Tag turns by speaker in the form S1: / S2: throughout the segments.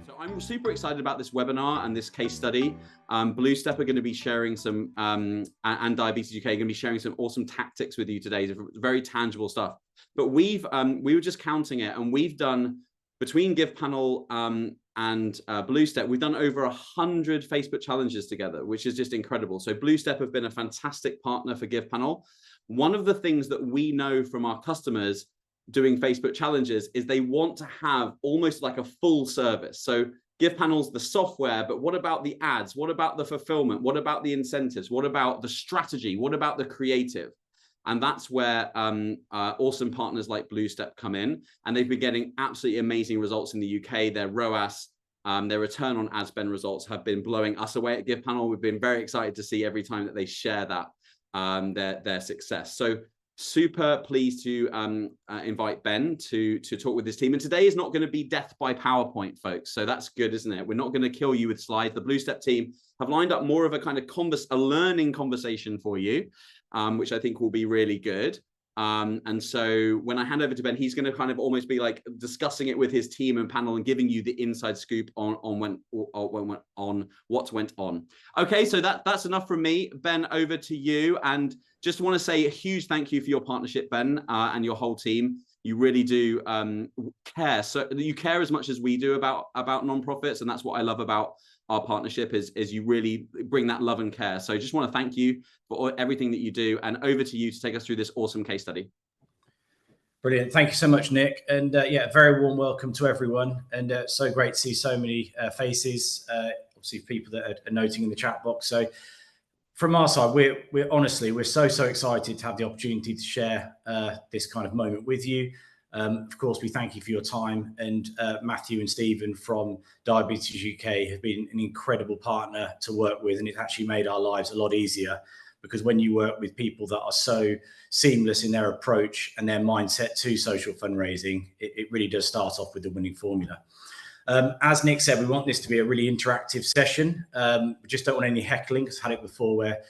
S1: So I'm super excited about this webinar and this case study. Bluestep are going to be sharing some, and Diabetes UK are going to be sharing some awesome tactics with you today, very tangible stuff. But we were just counting it, and we've done, between GivePanel and Bluestep, we've done over 100 Facebook challenges together, which is just incredible. So Bluestep have been a fantastic partner for GivePanel. One of the things that we know from our customers doing Facebook challenges is they want to have almost like a full service. So GivePanel's the software, but what about the ads? What about the fulfillment? What about the incentives? What about the strategy? What about the creative? And that's where awesome partners like Bluestep come in, and they've been getting absolutely amazing results in the UK. Their ROAS, their return on ad spend results have been blowing us away at GivePanel. We've been very excited to see every time that they share that their success. So super pleased to invite Ben to talk with his team. And today is not going to be death by PowerPoint, folks. So that's good, isn't it? We're not going to kill you with slides. The Bluestep team have lined up more of a kind of a learning conversation for you, which I think will be really good. And so when I hand over to Ben, he's going to kind of almost be like discussing it with his team and panel and giving you the inside scoop on what went on. Okay, so that's enough from me. Ben, over to you. And just want to say a huge thank you for your partnership, Ben, and your whole team. You really do care. So you care as much as we do about nonprofits, and that's what I love about our partnership is you really bring that love and care. So just want to thank you for everything that you do, and over to you to take us through this awesome case study.
S2: Brilliant. Thank you so much, Nick. And yeah, very warm welcome to everyone. And so great to see so many faces, obviously people that are noting in the chat box. So from our side, we're honestly, we're so excited to have the opportunity to share this kind of moment with you. Of course, we thank you for your time, and Matthew and Stephen from Diabetes UK have been an incredible partner to work with, and it's actually made our lives a lot easier, because when you work with people that are so seamless in their approach and their mindset to social fundraising, it really does start off with the winning formula. As Nick said, we want this to be a really interactive session. We just don't want any heckling. I've had it before where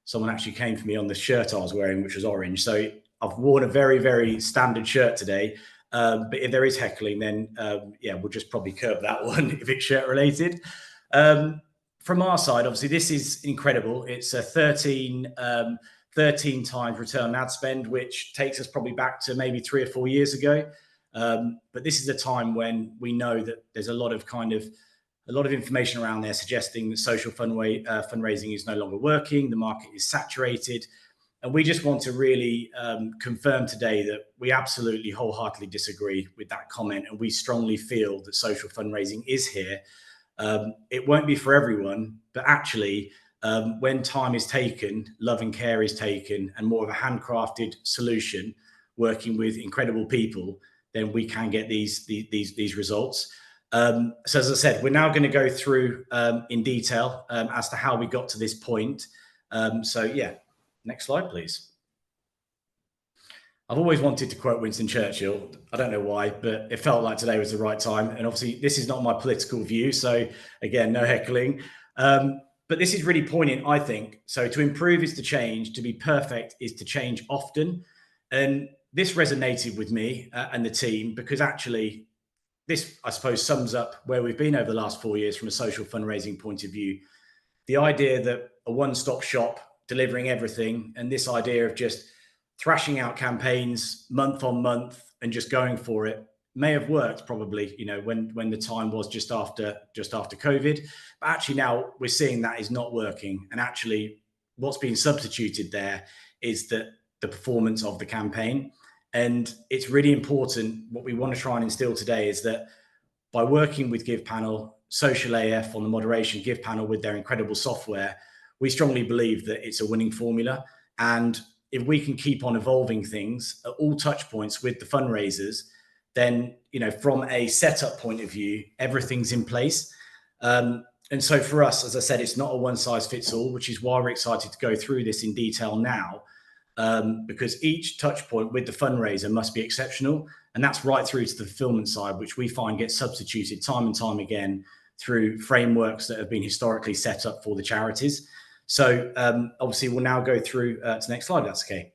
S2: someone actually came for me on the shirt I was wearing, which was orange. So I've worn a very standard shirt today, but if there is heckling, then yeah, we'll just probably curb that one if it's shirt related. From our side, obviously, this is incredible. It's a 13 times return on ad spend, which takes us probably back to maybe 3 or 4 years ago. But this is a time when we know that there's a lot of information around there suggesting that social fundraising is no longer working. The market is saturated. And we just want to really confirm today that we absolutely wholeheartedly disagree with that comment. And we strongly feel that social fundraising is here. It won't be for everyone, but actually, when time is taken, love and care is taken, and more of a handcrafted solution, working with incredible people, then we can get these results. So as I said, we're now going to go through in detail as to how we got to this point. So yeah. Next slide, please. I've always wanted to quote Winston Churchill. I don't know why, but it felt like today was the right time. And obviously, this is not my political view. So again, no heckling. But this is really poignant, I think. So to improve is to change. To be perfect is to change often. And this resonated with me and the team, because actually, this, I suppose, sums up where we've been over the last 4 years from a social fundraising point of view. The idea that a one-stop shop delivering everything, and this idea of just thrashing out campaigns month on month and just going for it may have worked probably, you know, when the time was just after COVID. But actually now we're seeing that is not working. And actually what's being substituted there is the performance of the campaign. And it's really important. What we want to try and instill today is that by working with GivePanel, Social AF on the moderation, GivePanel with their incredible software, we strongly believe that it's a winning formula. And if we can keep on evolving things at all touch points with the fundraisers, then, you know, from a setup point of view, everything's in place. And so for us, as I said, it's not a one size fits all, which is why we're excited to go through this in detail now, because each touch point with the fundraiser must be exceptional. And that's right through to the fulfillment side, which we find gets substituted time and time again through frameworks that have been historically set up for the charities. So obviously, we'll now go through to the next slide, if that's okay.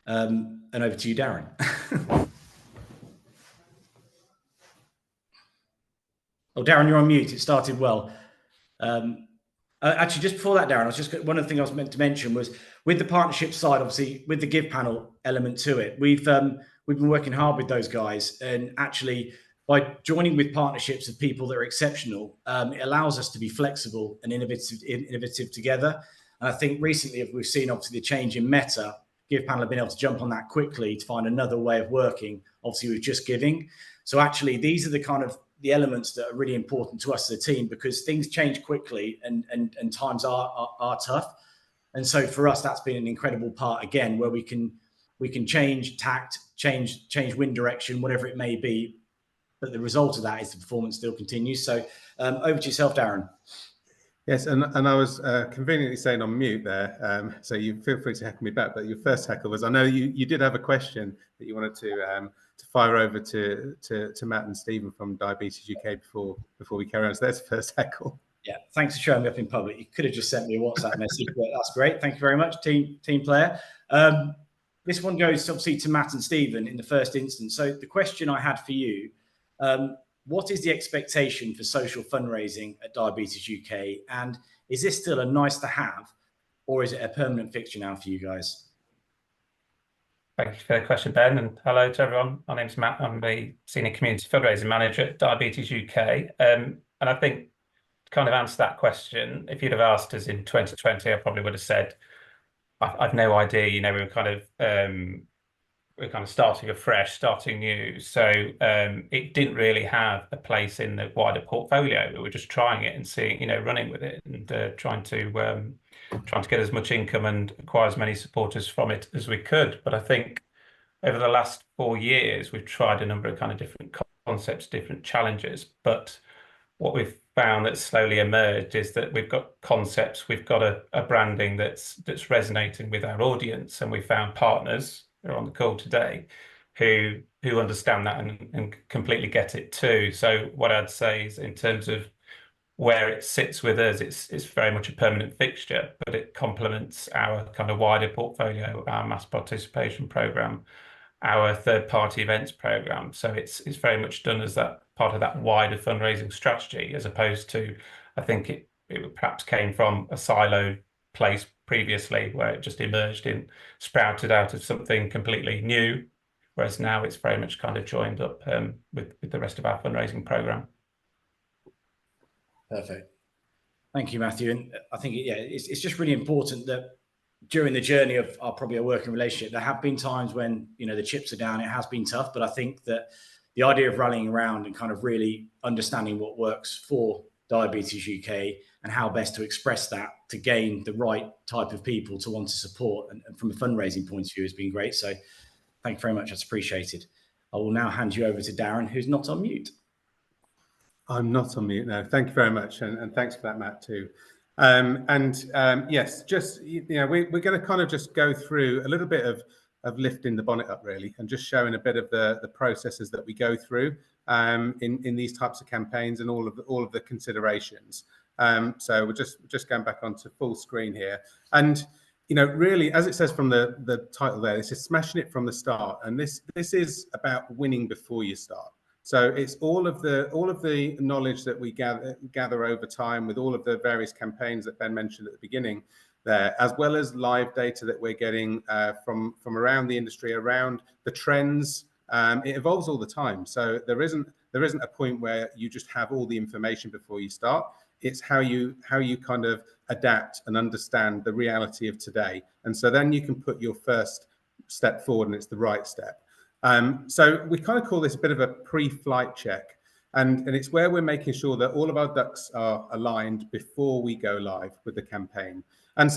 S2: And over to you, Darren. Oh, Darren, you're on mute. It started well. Actually, just before that, Darren, one of the things I was meant to mention was with the partnership side, obviously with the Give panel element to it, we've been working hard with those guys, and actually by joining with partnerships of people that are exceptional, it allows us to be flexible and innovative together. And I think recently we've seen obviously the change in Meta. Give panel have been able to jump on that quickly to find another way of working, obviously with Just Giving. So actually, these are the kind of the elements that are really important to us as a team, because things change quickly and times are tough. And so for us, that's been an incredible part again, where we can change tact, change wind direction, whatever it may be. But the result of that is the performance still continues. So over to yourself, Darren.
S3: Yes, and I was conveniently saying on mute there, so you feel free to heckle me back. But your first heckle was, I know you did have a question that you wanted to fire over to Matt and Stephen from Diabetes UK before we carry on. So that's the first heckle.
S2: Yeah, thanks for showing me up in public. You could have just sent me a WhatsApp message, but that's great. Thank you very much, team player. This one goes obviously to Matt and Stephen in the first instance. So the question I had for you, what is the expectation for social fundraising at Diabetes UK? And is this still a nice to have, or is it a permanent fixture now for you guys?
S4: Thank you for the question, Ben, and hello to everyone. My name's Matt. I'm the Senior Community Fundraising Manager at Diabetes UK. And I think to kind of answer that question, if you'd have asked us in 2020, I probably would have said, I've no idea. You know, we're kind of starting afresh, starting new. So it didn't really have a place in the wider portfolio. We were just trying it and seeing, running with it and trying to get as much income and acquire as many supporters from it as we could. But I think over the last 4 years, we've tried a number of kind of different concepts, different challenges. But what we've found that's slowly emerged is that we've got concepts, we've got a branding that's resonating with our audience, and we found partners who are on the call today who understand that and completely get it too. So what I'd say is, in terms of where it sits with us, it's very much a permanent fixture, but it complements our kind of wider portfolio, our mass participation program, our third-party events program. So it's very much done as that part of that wider fundraising strategy, as opposed to, I think it perhaps came from a siloed place previously, where it just emerged and sprouted out of something completely new, whereas now it's very much kind of joined up with the rest of our fundraising program.
S2: Perfect. Thank you, Matthew. And I think, it's just really important that during the journey of our working relationship, there have been times when, the chips are down, it has been tough, but I think that the idea of rallying around and kind of really understanding what works for Diabetes UK and how best to express that to gain the right type of people to want to support, and from a fundraising point of view, has been great. So thank you very much. That's appreciated. I will now hand you over to Darren, who's not on mute.
S3: I'm not on mute now. Thank you very much, and thanks for that, Matt, too. Yes, just we're going to kind of just go through a little bit of lifting the bonnet up, really, and just showing a bit of the processes that we go through in these types of campaigns and all of the considerations. So we're just going back onto full screen here, and really, as it says from the title there, this is smashing it from the start, and this is about winning before you start. So it's all of the knowledge that we gather over time with all of the various campaigns that Ben mentioned at the beginning there, as well as live data that we're getting from around the industry, around the trends. It evolves all the time. So there isn't a point where you just have all the information before you start. It's how you kind of adapt and understand the reality of today. And so then you can put your first step forward, and it's the right step. So we kind of call this a bit of a pre-flight check, and it's where we're making sure that all of our ducks are aligned before we go live with the campaign. And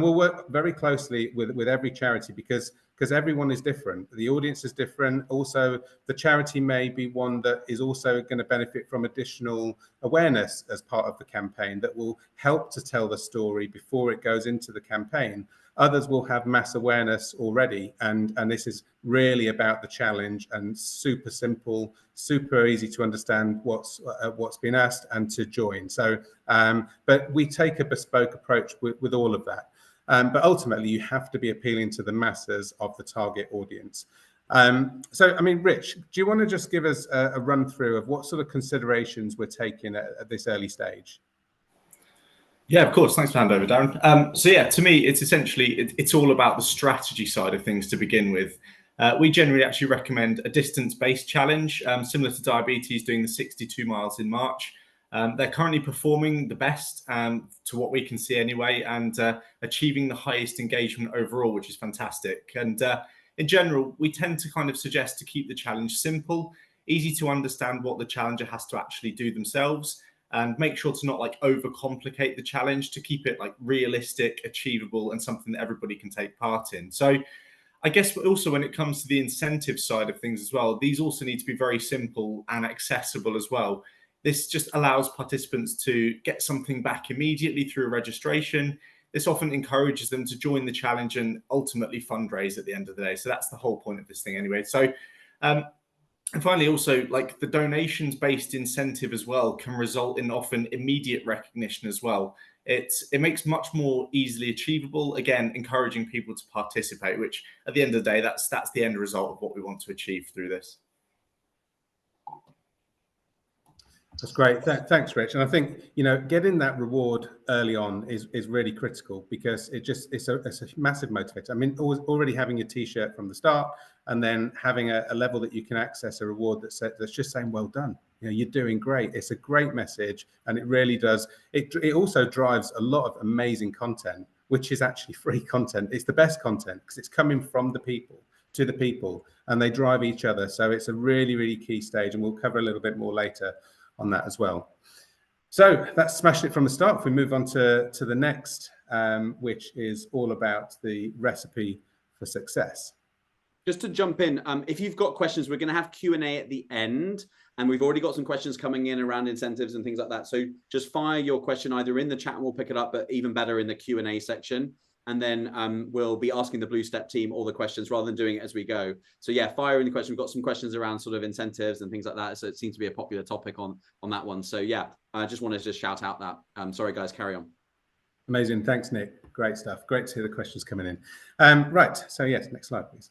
S3: we'll work very closely with every charity because everyone is different. The audience is different. Also, the charity may be one that is also going to benefit from additional awareness as part of the campaign that will help to tell the story before it goes into the campaign. Others will have mass awareness already, and this is really about the challenge, and super simple, super easy to understand what's been asked and to join. So, but we take a bespoke approach with all of that. But ultimately, you have to be appealing to the masses of the target audience. So, I mean, Rich, do you want to just give us a run through of what sort of considerations we're taking at this early stage?
S5: Yeah, of course. Thanks for hand over, Darren. So yeah, to me, it's essentially, it's all about the strategy side of things to begin with. We generally actually recommend a distance-based challenge, similar to Diabetes doing the 62 miles in March. They're currently performing the best to what we can see anyway, and achieving the highest engagement overall, which is fantastic. And in general, we tend to kind of suggest to keep the challenge simple, easy to understand what the challenger has to actually do themselves, and make sure to not like overcomplicate the challenge, to keep it like realistic, achievable, and something that everybody can take part in. So I guess also when it comes to the incentive side of things as well, these also need to be very simple and accessible as well. This just allows participants to get something back immediately through a registration. This often encourages them to join the challenge and ultimately fundraise at the end of the day. So that's the whole point of this thing anyway. So, and finally, also like the donations-based incentive as well can result in often immediate recognition as well. It makes much more easily achievable, again, encouraging people to participate, which at the end of the day, that's the end result of what we want to achieve through this.
S3: That's great. Thanks, Rich. And I think, you know, getting that reward early on is really critical, because it's a massive motivator. I mean, already having a T-shirt from the start, and then having a level that you can access a reward that's just saying, well done. You know, you're doing great. It's a great message, and it really does. It also drives a lot of amazing content, which is actually free content. It's the best content because it's coming from the people to the people, and they drive each other. So it's a really, really key stage, and we'll cover a little bit more later on that as well. So that's smashed it from the start. If we move on to the next, which is all about the recipe for success.
S1: Just to jump in, if you've got questions, we're going to have Q&A at the end, and we've already got some questions coming in around incentives and things like that. So just fire your question either in the chat and we'll pick it up, but even better in the Q&A section. And then we'll be asking the Blue Step team all the questions rather than doing it as we go. So yeah, fire in the question. We've got some questions around sort of incentives and things like that. So it seems to be a popular topic on that one. So yeah, I just wanted to just shout out that. Sorry guys, carry on.
S3: Amazing. Thanks, Nick. Great stuff. Great to hear the questions coming in. Right. So yes, next slide, please.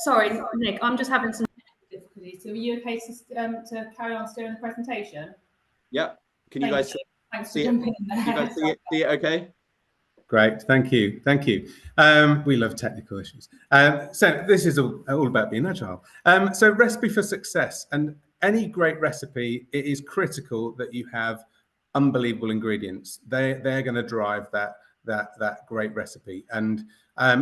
S6: Sorry, Nick, I'm just having some difficulties. So are you okay to carry on steering the presentation?
S1: Yep. Can you guys
S6: see it? You
S1: guys see it okay?
S3: Great, thank you. We love technical issues. So this is all about being agile. So recipe for success, and any great recipe, it is critical that you have unbelievable ingredients. They're going to drive that great recipe. And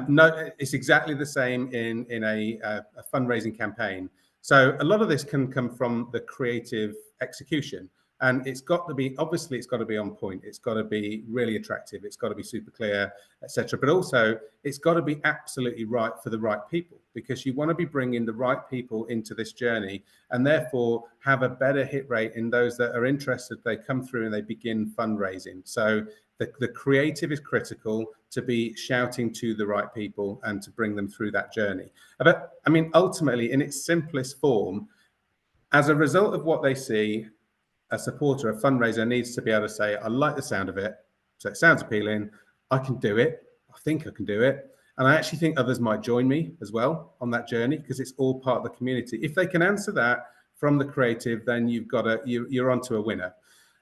S3: no, it's exactly the same in a fundraising campaign. So a lot of this can come from the creative execution. And it's got to be, obviously, it's got to be on point. It's got to be really attractive. It's got to be super clear, etc. But also, it's got to be absolutely right for the right people, because you want to be bringing the right people into this journey, and therefore have a better hit rate in those that are interested. They come through and they begin fundraising. So the creative is critical, to be shouting to the right people and to bring them through that journey. But I mean, ultimately, in its simplest form, as a result of what they see, a supporter, a fundraiser needs to be able to say, I like the sound of it, so it sounds appealing, I can do it, I think I can do it, and I actually think others might join me as well on that journey, because it's all part of the community. If they can answer that from the creative, then you're onto a winner.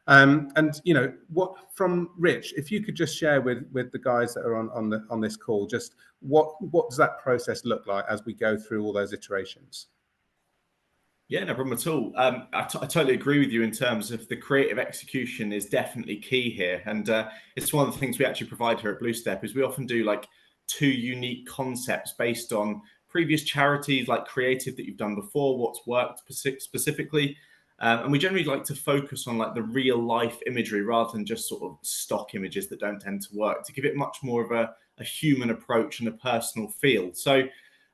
S3: And you know what, from Rich, if you could just share with the guys that are on this call, just what does that process look like as we go through all those iterations?
S5: Yeah, no problem at all. I totally agree with you in terms of the creative execution is definitely key here. And it's one of the things we actually provide here at Blue Step, is we often do like 2 unique concepts based on previous charities, like creative that you've done before, what's worked specifically. And we generally like to focus on like the real life imagery rather than just sort of stock images that don't tend to work, to give it much more of a human approach and a personal feel. So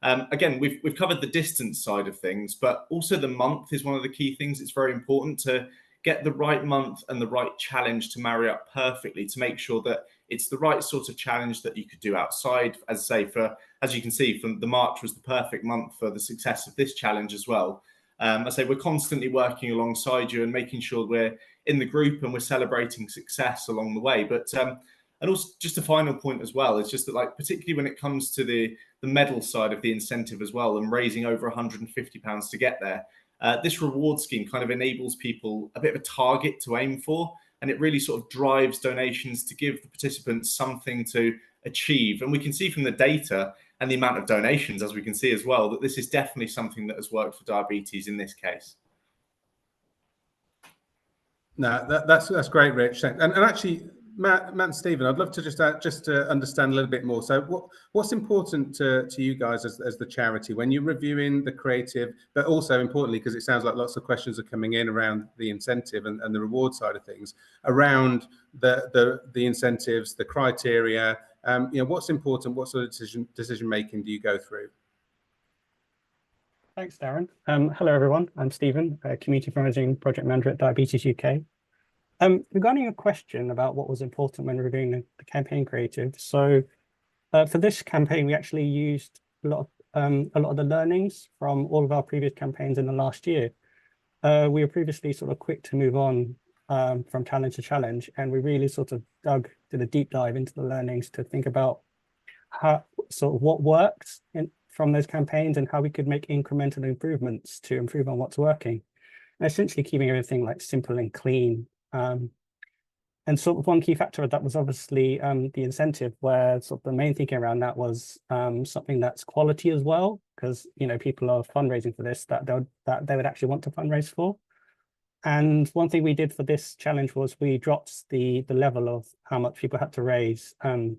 S5: again, we've covered the distance side of things, but also the month is one of the key things. It's very important to get the right month and the right challenge to marry up perfectly, to make sure that it's the right sort of challenge that you could do outside. As I say, as you can see, from the March was the perfect month for the success of this challenge as well. I say we're constantly working alongside you and making sure we're in the group and we're celebrating success along the way. But And also just a final point as well, is just that, like, particularly when it comes to the medal side of the incentive as well, and raising over £150 to get there, this reward scheme kind of enables people a bit of a target to aim for, and it really sort of drives donations to give the participants something to achieve. And we can see from the data and the amount of donations, as we can see as well, that this is definitely something that has worked for diabetes in this case.
S3: No, that's great, Rich. And actually, Matt and Stephen, I'd love to just to understand a little bit more. So what's important to you guys as the charity when you're reviewing the creative, but also importantly, because it sounds like lots of questions are coming in around the incentive and the reward side of things, around the incentives, the criteria, what's important, what sort of decision making do you go through?
S7: Thanks, Darren. Hello, everyone. I'm Stephen, Community Fundraising Project Manager at Diabetes UK. Regarding your question about what was important when reviewing the campaign creative, so for this campaign, we actually used a lot of the learnings from all of our previous campaigns in the last year. We were previously sort of quick to move on from challenge to challenge, and we really sort of did a deep dive into the learnings to think about what worked from those campaigns and how we could make incremental improvements to improve on what's working, and essentially keeping everything like simple and clean. And sort of one key factor of that was obviously the incentive, where sort of the main thinking around that was something that's quality as well, because people are fundraising for this that they would actually want to fundraise for. And one thing we did for this challenge was we dropped the level of how much people had to raise, and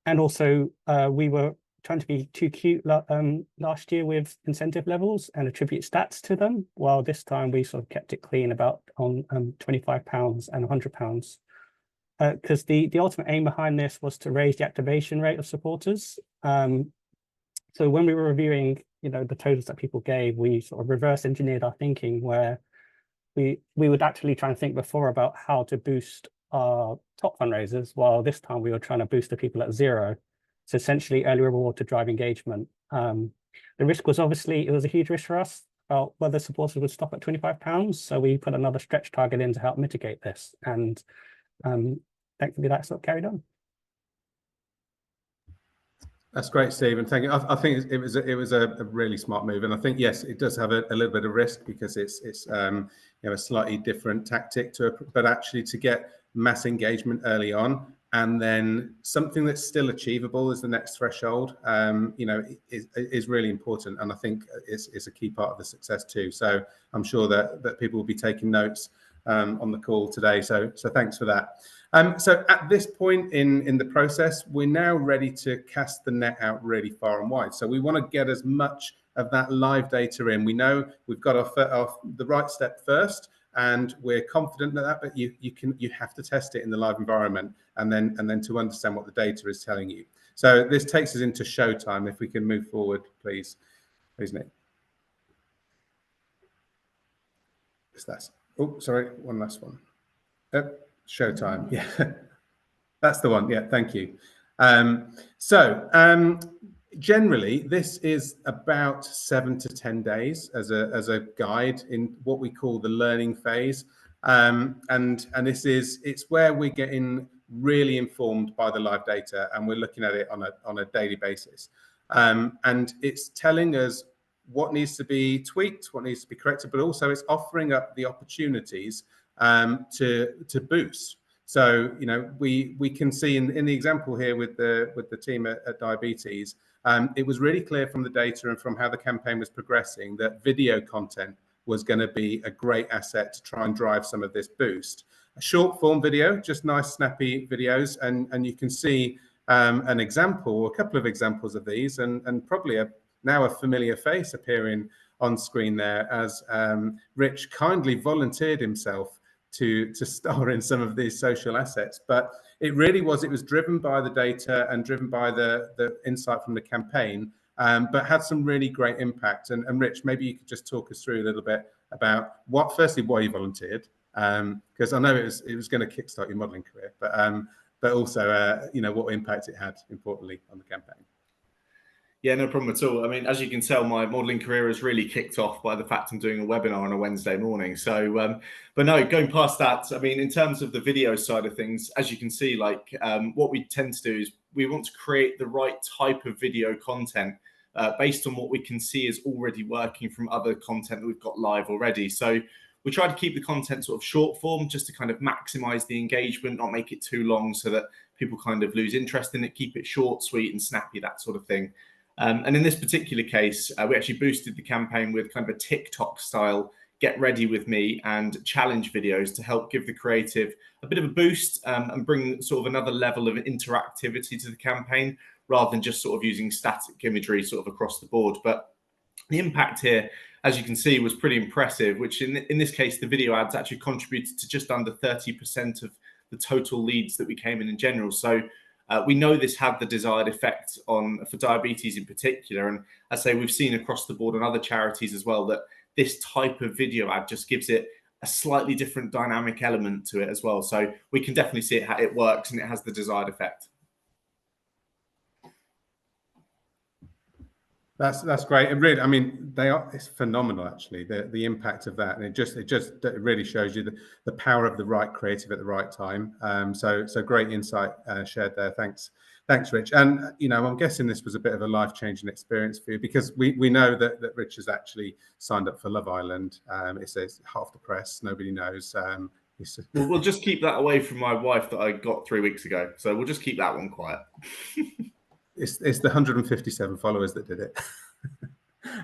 S7: also we were trying to be too cute last year with incentive levels and attribute stats to them, while this time we sort of kept it clean about on £25 and £100, because the ultimate aim behind this was to raise the activation rate of supporters. So when we were reviewing the totals that people gave, we sort of reverse engineered our thinking, where we would actually try and think before about how to boost our top fundraisers, while this time we were trying to boost the people at zero. So essentially early reward to drive engagement. The risk was obviously, it was a huge risk for us about whether supporters would stop at £25. So we put another stretch target in to help mitigate this. And thankfully that sort of carried on.
S3: That's great, Stephen. Thank you. I think it was a really smart move, and I think yes, it does have a little bit of risk because it's a slightly different tactic but actually to get mass engagement early on, and then something that's still achievable as the next threshold, is really important, and I think it's a key part of the success too. So I'm sure that people will be taking notes on the call today. So thanks for that. So at this point in the process, we're now ready to cast the net out really far and wide. So we want to get as much of that live data in. We know we've got the right step first, and we're confident of that, but you have to test it in the live environment and then to understand what the data is telling you. So this takes us into showtime. If we can move forward, please, Nick. Oh, sorry, one last one. Showtime, yeah, that's the one. Yeah, thank you. Generally, this is about 7 to 10 days as a guide in what we call the learning phase, and it's where we're getting really informed by the live data, and we're looking at it on a daily basis, and it's telling us what needs to be tweaked, what needs to be corrected, but also it's offering up the opportunities to boost. So we can see in the example here with the team at Diabetes, it was really clear from the data and from how the campaign was progressing that video content was going to be a great asset to try and drive some of this boost. A short form video, just nice snappy videos, and you can see an example or a couple of examples of these, and probably now a familiar face appearing on screen there as Rich kindly volunteered himself to star in some of these social assets. But it was driven by the data and driven by the insight from the campaign, but had some really great impact. And Rich, maybe you could just talk us through a little bit about firstly why you volunteered, because I know it was going to kickstart your modelling career, but also what impact it had importantly on the campaign.
S5: Yeah, no problem at all. I mean, as you can tell, my modelling career has really kicked off by the fact I'm doing a webinar on a Wednesday morning. So, but no, going past that, I mean, in terms of the video side of things, as you can see, like what we tend to do is we want to create the right type of video content based on what we can see is already working from other content that we've got live already. So we try to keep the content sort of short form just to kind of maximize the engagement, not make it too long so that people kind of lose interest in it, keep it short, sweet and snappy, that sort of thing. And in this particular case, we actually boosted the campaign with kind of a TikTok style get ready with me and challenge videos to help give the creative a bit of a boost and bring sort of another level of interactivity to the campaign rather than just sort of using static imagery sort of across the board. But the impact here, as you can see, was pretty impressive, which in this case, the video ads actually contributed to just under 30% of the total leads that we came in general. So we know this had the desired effect for diabetes in particular. And as I say, we've seen across the board on other charities as well that this type of video ad just gives it a slightly different dynamic element to it as well. So we can definitely see it works and it has the desired effect.
S3: That's great. And really, I mean, it's phenomenal actually, the impact of that. And it really shows you the power of the right creative at the right time. So great insight shared there. Thanks, Rich. And I'm guessing this was a bit of a life-changing experience for you because we know that Rich has actually signed up for Love Island. It says half the press, nobody knows.
S5: We'll just keep that away from my wife that I got 3 weeks ago. So we'll just keep that one quiet.
S3: It's the 157 followers that did it.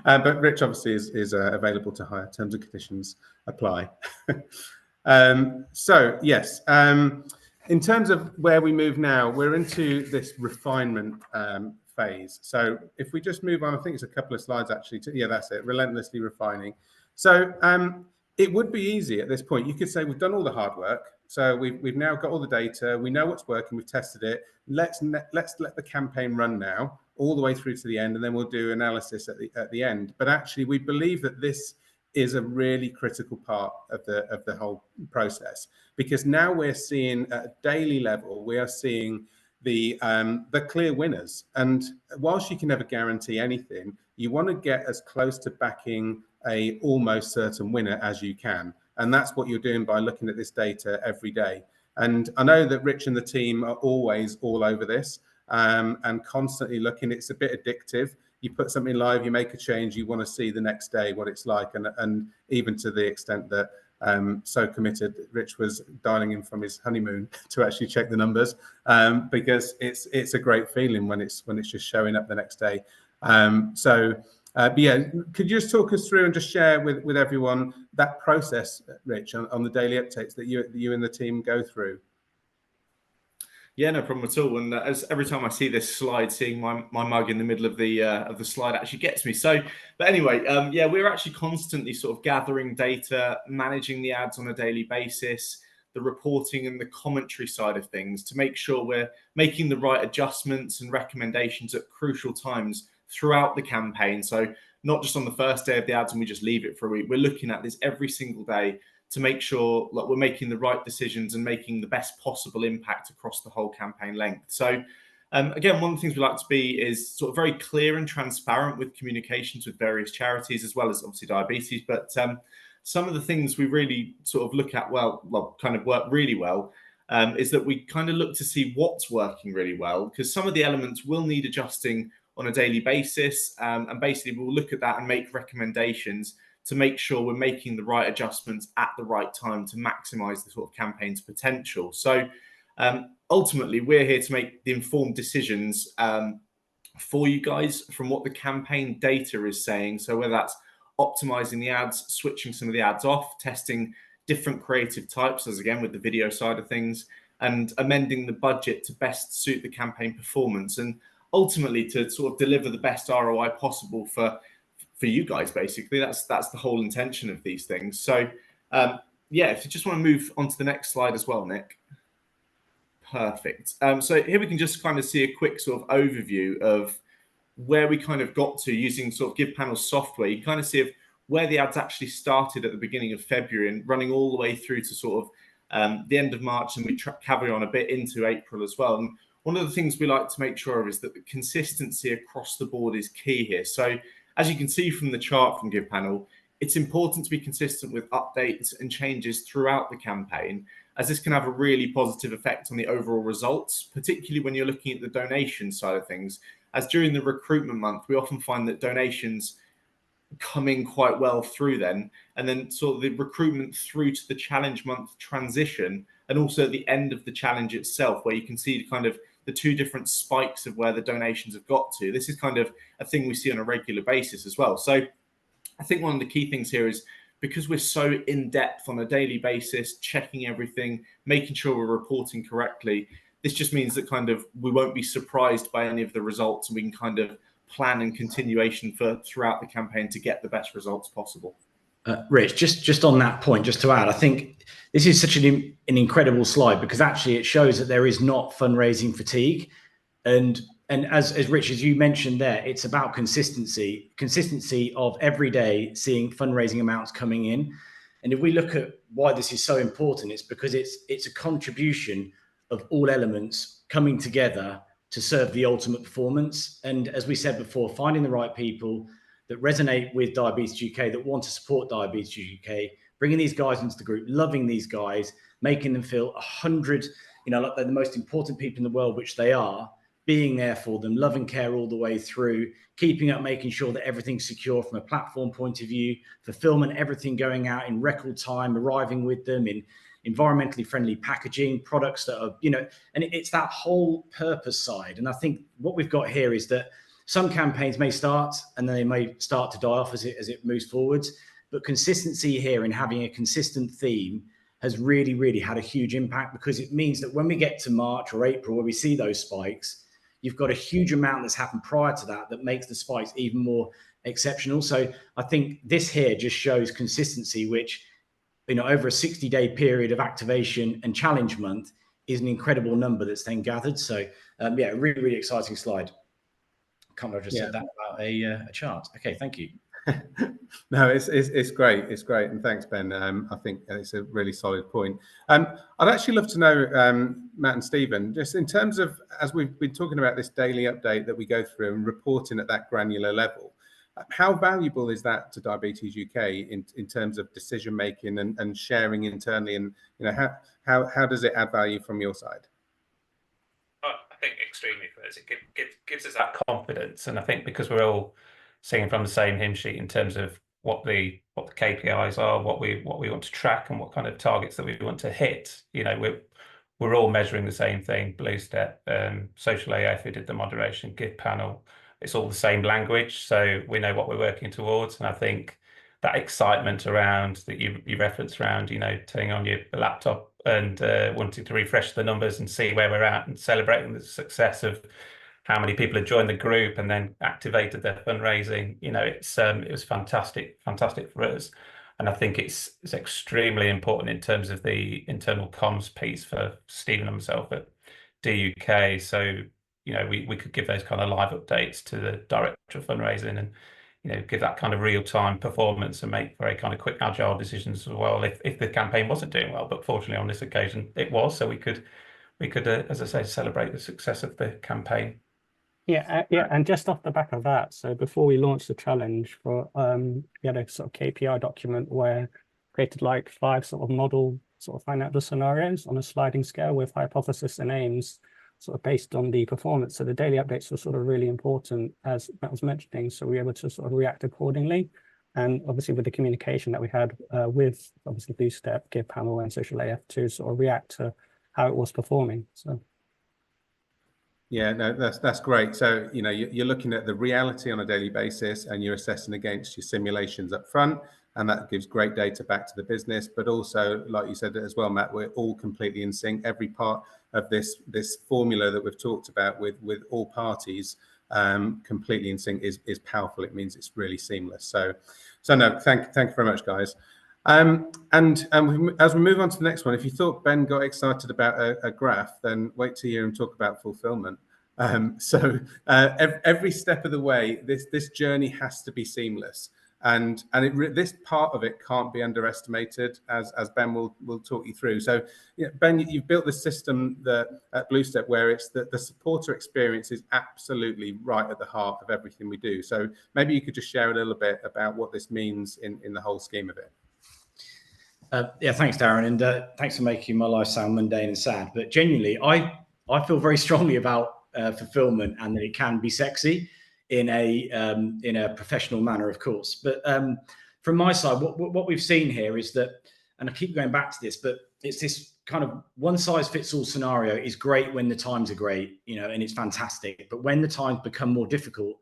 S3: But Rich obviously is available to hire. Terms and conditions apply. So yes, in terms of where we move now, we're into this refinement phase. So if we just move on, I think it's a couple of slides actually. Yeah, that's it. Relentlessly refining. So it would be easy at this point. You could say we've done all the hard work. So we've now got all the data. We know what's working. We've tested it. Let's let the campaign run now all the way through to the end, and then we'll do analysis at the end. But actually, we believe that this is a really critical part of the whole process because now we're seeing at a daily level, we are seeing the clear winners. And whilst you can never guarantee anything, you want to get as close to backing a almost certain winner as you can. And that's what you're doing by looking at this data every day. And I know that Rich and the team are always all over this and constantly looking. It's a bit addictive. You put something live, you make a change, you want to see the next day what it's like. And even to the extent that So Committed, Rich was dialing in from his honeymoon to actually check the numbers because it's a great feeling when it's just showing up the next day. But yeah, could you just talk us through and just share with everyone that process, Rich, on the daily updates that you and the team go through?
S5: Yeah, no problem at all. And as every time I see this slide, seeing my mug in the middle of the slide actually gets me. So, but anyway, yeah, we're actually constantly sort of gathering data, managing the ads on a daily basis, the reporting and the commentary side of things to make sure we're making the right adjustments and recommendations at crucial times throughout the campaign. So not just on the first day of the ads and we just leave it for a week. We're looking at this every single day to make sure that we're making the right decisions and making the best possible impact across the whole campaign length. So again, one of the things we like to be is sort of very clear and transparent with communications with various charities, as well as obviously diabetes. But some of the things we really sort of look at, kind of work really well, is that we kind of look to see what's working really well, because some of the elements will need adjusting on a daily basis. And basically we'll look at that and make recommendations to make sure we're making the right adjustments at the right time to maximize the sort of campaign's potential. So ultimately, we're here to make the informed decisions for you guys from what the campaign data is saying. So whether that's optimizing the ads, switching some of the ads off, testing different creative types, as again with the video side of things, and amending the budget to best suit the campaign performance, and ultimately to sort of deliver the best ROI possible for you guys. Basically, that's the whole intention of these things. So yeah, if you just want to move on to the next slide as well, Nick. Perfect. So here we can just kind of see a quick sort of overview of where we kind of got to using sort of GivePanel software. You kind of see where the ads actually started at the beginning of February and running all the way through to sort of the end of March, and we carry on a bit into April as well. And one of the things we like to make sure of is that the consistency across the board is key here. So as you can see from the chart from GivePanel, it's important to be consistent with updates and changes throughout the campaign, as this can have a really positive effect on the overall results, particularly when you're looking at the donation side of things. As during the recruitment month, we often find that donations come in quite well through then, and then sort of the recruitment through to the challenge month transition, and also at the end of the challenge itself, where you can see kind of the two different spikes of where the donations have got to. This is kind of a thing we see on a regular basis as well. So I think one of the key things here is, because we're so in depth on a daily basis, checking everything, making sure we're reporting correctly, this just means that kind of we won't be surprised by any of the results, and we can kind of plan and continuation for throughout the campaign to get the best results possible.
S2: Rich, just on that point, just to add, I think this is such an incredible slide, because actually it shows that there is not fundraising fatigue. And as Rich, as you mentioned there, it's about consistency of every day seeing fundraising amounts coming in. And if we look at why this is so important, it's because it's a contribution of all elements coming together to serve the ultimate performance. And as we said before, finding the right people that resonate with Diabetes UK, that want to support Diabetes UK, bringing these guys into the group, loving these guys, making them feel 100, like they're the most important people in the world, which they are, being there for them, love and care all the way through, keeping up, making sure that everything's secure from a platform point of view, fulfillment, everything going out in record time, arriving with them in environmentally friendly packaging, products that are, and it's that whole purpose side. And I think what we've got here is that some campaigns may start and then they may start to die off as it moves forwards. But consistency here and having a consistent theme has really, really had a huge impact, because it means that when we get to March or April, where we see those spikes, you've got a huge amount that's happened prior to that makes the spikes even more exceptional. So I think this here just shows consistency, which, over a 60-day period of activation and challenge month is an incredible number that's then gathered. So really, really exciting slide. Can't believe I just said that about a chart. Okay, thank you.
S3: No, it's great. It's great. And thanks, Ben. I think it's a really solid point. I'd actually love to know, Matt and Stephen, just in terms of, as we've been talking about this daily update that we go through and reporting at that granular level, how valuable is that to Diabetes UK in terms of decision making and sharing internally? And how does it add value from your side?
S4: I think extremely for us. It gives us that confidence, and I think because we're all singing from the same hymn sheet in terms of what the KPIs are, what we want to track, and what kind of targets that we want to hit. We're all measuring the same thing. Bluestep, Social AF, who did the moderation, GivePanel. It's all the same language, so we know what we're working towards. And I think that excitement around that you referenced around, turning on your laptop and wanting to refresh the numbers and see where we're at, and celebrating the success of how many people had joined the group and then activated their fundraising. It was fantastic for us. And I think it's extremely important in terms of the internal comms piece for Stephen and myself at DUK. So, we could give those kind of live updates to the director of fundraising and, give that kind of real-time performance and make very kind of quick, agile decisions as well if the campaign wasn't doing well. But fortunately, on this occasion, it was. So we could, as I say, celebrate the success of the campaign.
S7: Yeah, and just off the back of that, so before we launched the challenge, we had a sort of KPI document where created like 5 sort of model sort of financial scenarios on a sliding scale with hypothesis and aims sort of based on the performance. So the daily updates were sort of really important, as Matt was mentioning, so we were able to sort of react accordingly. And obviously with the communication that we had with obviously Bluestep, GivePanel and Social AF to sort of react to how it was performing. So.
S3: Yeah, no, that's great. So, you're looking at the reality on a daily basis and you're assessing against your simulations up front, and that gives great data back to the business. But also, like you said as well, Matt, we're all completely in sync. Every part of this formula that we've talked about with all parties completely in sync is powerful. It means it's really seamless. So no, thank you very much, guys. And as we move on to the next one, if you thought Ben got excited about a graph, then wait to hear him talk about fulfillment. Every step of the way, this journey has to be seamless. This part of it can't be underestimated, as Ben will talk you through. So, Ben, you've built the system at BlueStep where it's the supporter experience is absolutely right at the heart of everything we do. So maybe you could just share a little bit about what this means in the whole scheme of it.
S2: Yeah, thanks, Darren, and thanks for making my life sound mundane and sad. But genuinely, I feel very strongly about fulfillment, and that it can be sexy in a professional manner, of course. But from my side, what we've seen here is that, and I keep going back to this, but it's this kind of one size fits all scenario is great when the times are great, and it's fantastic. But when the times become more difficult,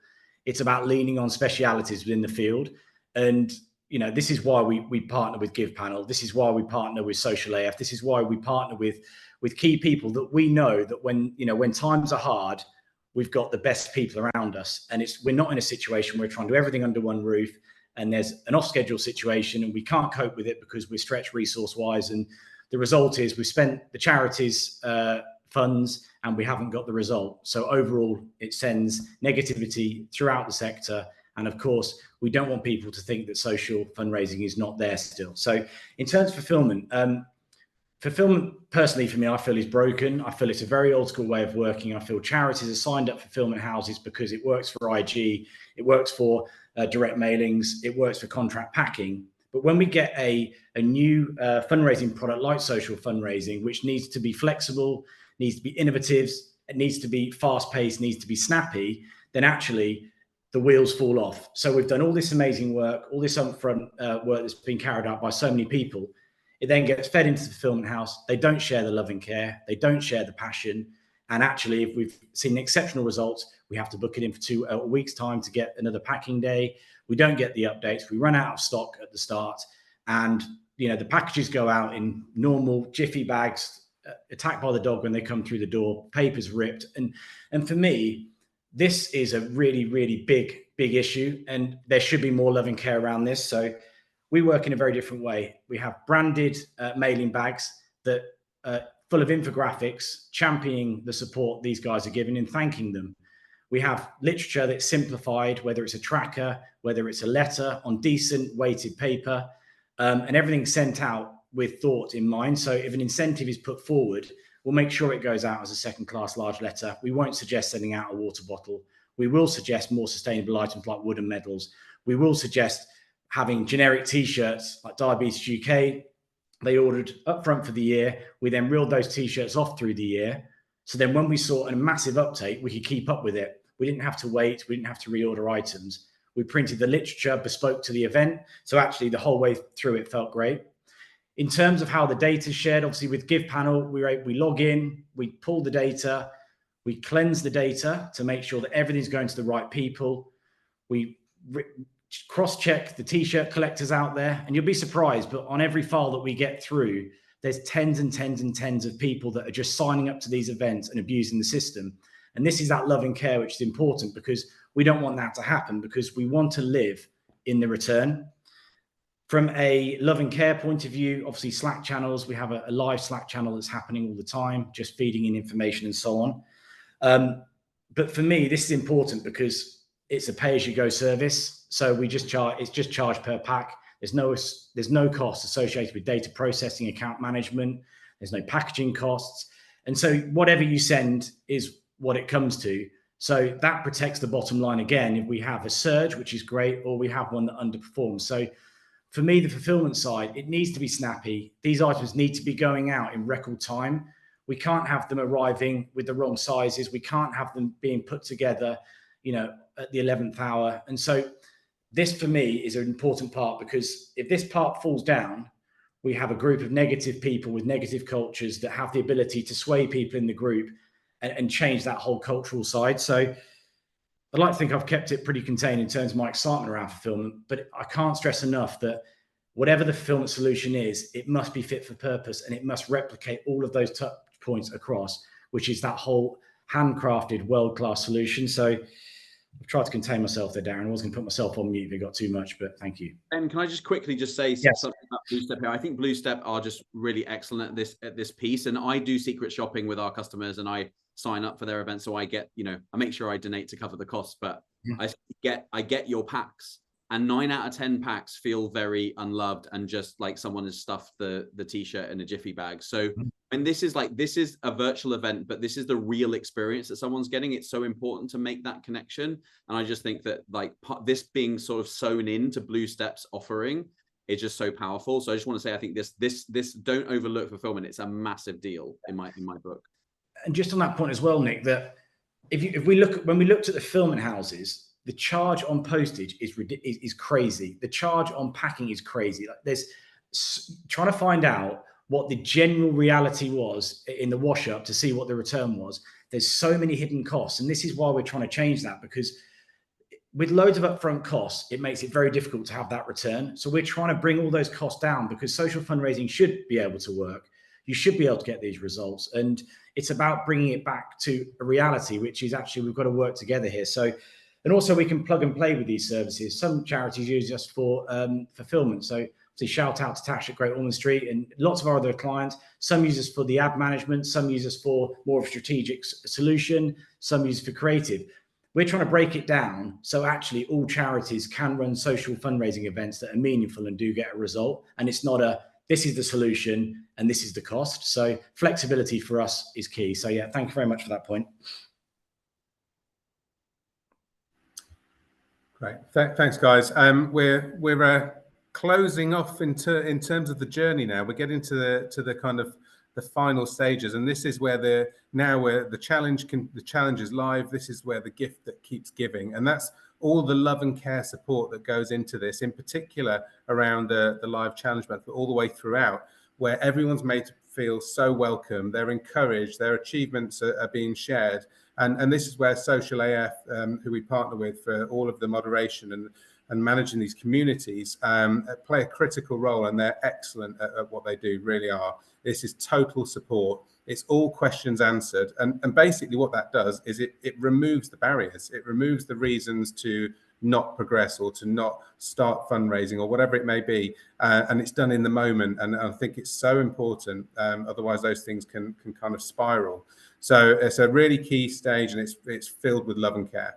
S2: it's about leaning on specialities within the field. And this is why we partner with GivePanel. This is why we partner with Social AF. This is why we partner with key people that we know that when times are hard, we've got the best people around us. And we're not in a situation where we're trying to do everything under one roof and there's an off-schedule situation and we can't cope with it because we're stretched resource-wise. And the result is we've spent the charities' funds and we haven't got the result. So overall, it sends negativity throughout the sector. And of course, we don't want people to think that social fundraising is not there still. So in terms of fulfillment personally for me, I feel is broken. I feel it's a very old school way of working. I feel charities are signed up fulfillment houses because it works for IG, it works for direct mailings, it works for contract packing. But when we get a new fundraising product like social fundraising, which needs to be flexible, needs to be innovative, it needs to be fast paced, needs to be snappy, then actually the wheels fall off. So we've done all this amazing work, all this upfront work that's been carried out by so many people. It then gets fed into the fulfillment house. They don't share the love and care. They don't share the passion. And actually, if we've seen exceptional results, we have to book it in for a week's time to get another packing day. We don't get the updates. We run out of stock at the start. And, the packages go out in normal jiffy bags, attacked by the dog when they come through the door, papers ripped. And for me, this is a really, really big issue. And there should be more love and care around this. So we work in a very different way. We have branded mailing bags that are full of infographics championing the support these guys are giving and thanking them. We have literature that's simplified, whether it's a tracker, whether it's a letter on decent weighted paper, and everything's sent out with thought in mind. So if an incentive is put forward, we'll make sure it goes out as a second-class large letter. We won't suggest sending out a water bottle. We will suggest more sustainable items like wooden medals. We will suggest having generic T-shirts like Diabetes UK. They ordered upfront for the year. We then reeled those T-shirts off through the year. So then when we saw a massive uptake, we could keep up with it. We didn't have to wait. We didn't have to reorder items. We printed the literature bespoke to the event. So actually the whole way through it felt great. In terms of how the data is shared, obviously with GivePanel, we log in, we pull the data, we cleanse the data to make sure that everything's going to the right people. We cross-check the T-shirt collectors out there, and you'll be surprised, but on every file that we get through, there's tens and tens and tens of people that are just signing up to these events and abusing the system. And this is that love and care, which is important because we don't want that to happen, because we want to live in the return. From a love and care point of view, obviously Slack channels, we have a live Slack channel that's happening all the time, just feeding in information and so on. But for me, this is important because it's a pay-as-you-go service. So we just charge, it's just charged per pack. There's no cost associated with data processing, account management. There's no packaging costs. And so whatever you send is what it comes to. So that protects the bottom line again, if we have a surge, which is great, or we have one that underperforms. So for me, the fulfillment side, it needs to be snappy. These items need to be going out in record time. We can't have them arriving with the wrong sizes. We can't have them being put together, at the 11th hour. And so this for me is an important part, because if this part falls down, we have a group of negative people with negative cultures that have the ability to sway people in the group and change that whole cultural side. So I'd like to think I've kept it pretty contained in terms of my excitement around fulfillment, but I can't stress enough that whatever the fulfillment solution is, it must be fit for purpose and it must replicate all of those touch points across, which is that whole handcrafted world-class solution. So I've tried to contain myself there, Darren. I was going to put myself on mute if it got too much, but thank you.
S1: And can I just quickly say something about BlueStep here? I think BlueStep are just really excellent at this piece. And I do secret shopping with our customers, and I sign up for their events. So I get, I make sure I donate to cover the costs, but I get your packs. and 9 out of 10 packs feel very unloved and just like someone has stuffed the t-shirt in a jiffy bag. So and this is a virtual event, but this is the real experience that someone's getting. It's so important to make that connection, and I just think that like this being sort of sewn into BlueStep's offering is just so powerful. So I just want to say, I think this don't overlook fulfillment. It's a massive deal in my book.
S2: And just on that point as well, Nick, that if we look, when we looked at the fulfillment houses, the charge on postage is crazy. The charge on packing is crazy. Like there's trying to find out what the general reality was in the wash up to see what the return was. There's so many hidden costs, and this is why we're trying to change that, because with loads of upfront costs, it makes it very difficult to have that return. So we're trying to bring all those costs down, because social fundraising should be able to work. You should be able to get these results. And it's about bringing it back to a reality, which is actually, we've got to work together here. So, and also we can plug and play with these services. Some charities use us for fulfillment. So shout out to Tash at Great Ormond Street and lots of our other clients. Some use us for the ad management, some use us for more of a strategic solution, some use it for creative. We're trying to break it down so actually all charities can run social fundraising events that are meaningful and do get a result. And it's not a, this is the solution and this is the cost. So flexibility for us is key. So yeah, thank you very much for that point.
S3: Great, thanks guys. We're closing off in terms of the journey now. We're getting to the kind of the final stages, and this is where the challenge is live. This is where the gift that keeps giving, and that's all the love and care support that goes into this, in particular around the live challenge month, but all the way throughout, where everyone's made to feel so welcome. They're encouraged, their achievements are being shared, and this is where Social AF, who we partner with for all of the moderation and managing these communities, play a critical role, and they're excellent at what they do, really are. This is total support. It's all questions answered. And basically what that does is it removes the barriers. It removes the reasons to not progress or to not start fundraising or whatever it may be. And it's done in the moment. And I think it's so important. Otherwise those things can kind of spiral. So it's a really key stage, and it's filled with love and care.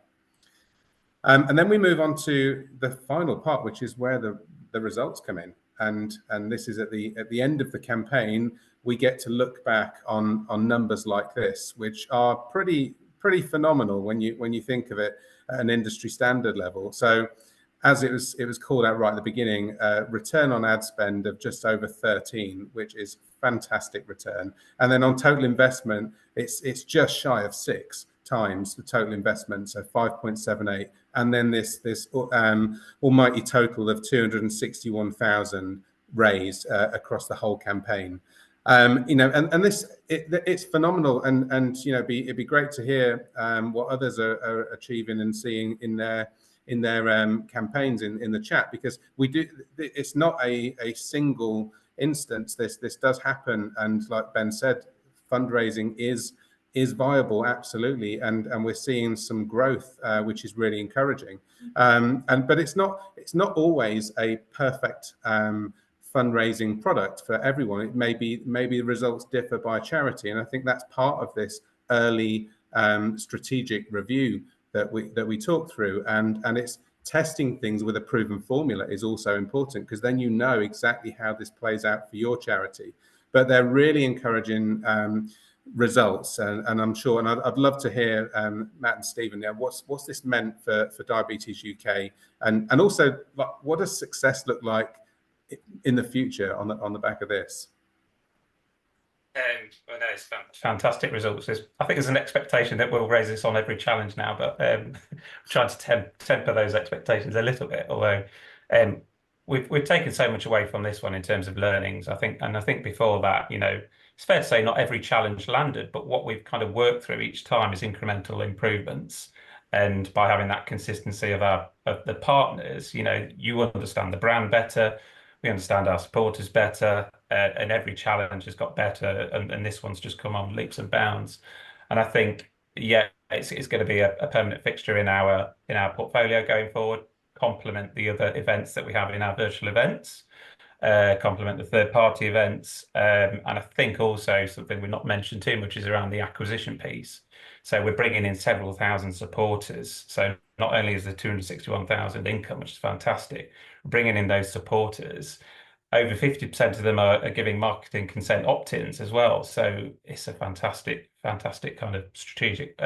S3: And then we move on to the final part, which is where the results come in. And this is at the end of the campaign, we get to look back on numbers like this, which are pretty phenomenal when you think of it at an industry standard level. So as it was called out right at the beginning, return on ad spend of just over 13, which is fantastic return. And then on total investment, it's just shy of 6 times the total investment, so 5.78, and then this almighty total of 261,000 raised across the whole campaign. And this it's phenomenal, and it'd be great to hear what others are achieving and seeing in their campaigns in the chat, because we do. It's not a single instance. This does happen, and like Ben said, fundraising is viable, absolutely, and we're seeing some growth, which is really encouraging. But it's not always a perfect fundraising product for everyone. It maybe the results differ by charity, and I think that's part of this early strategic review that we talk through, and it's testing things with a proven formula is also important, because then you know exactly how this plays out for your charity. But they're really encouraging results, and I'm sure, and I'd love to hear Matt and Stephen, what's this meant for Diabetes UK, and also what does success look like in the future on the back of this?
S4: Well, no, it's fantastic results. I think there's an expectation that we'll raise this on every challenge now, but trying to temper those expectations a little bit. Although we've taken so much away from this one in terms of learnings. I think before that, it's fair to say not every challenge landed, but what we've kind of worked through each time is incremental improvements. And by having that consistency of the partners, you understand the brand better, we understand our supporters better, and every challenge has got better, and this one's just come on leaps and bounds. And I think, yeah, it's going to be a permanent fixture in our portfolio going forward, complement the other events that we have in our virtual events, complement the third-party events, and I think also something we've not mentioned too much is around the acquisition piece. So we're bringing in several thousand supporters. So not only is there 261,000 income, which is fantastic, we're bringing in those supporters. Over 50% of them are giving marketing consent opt-ins as well. So it's a fantastic kind of strategic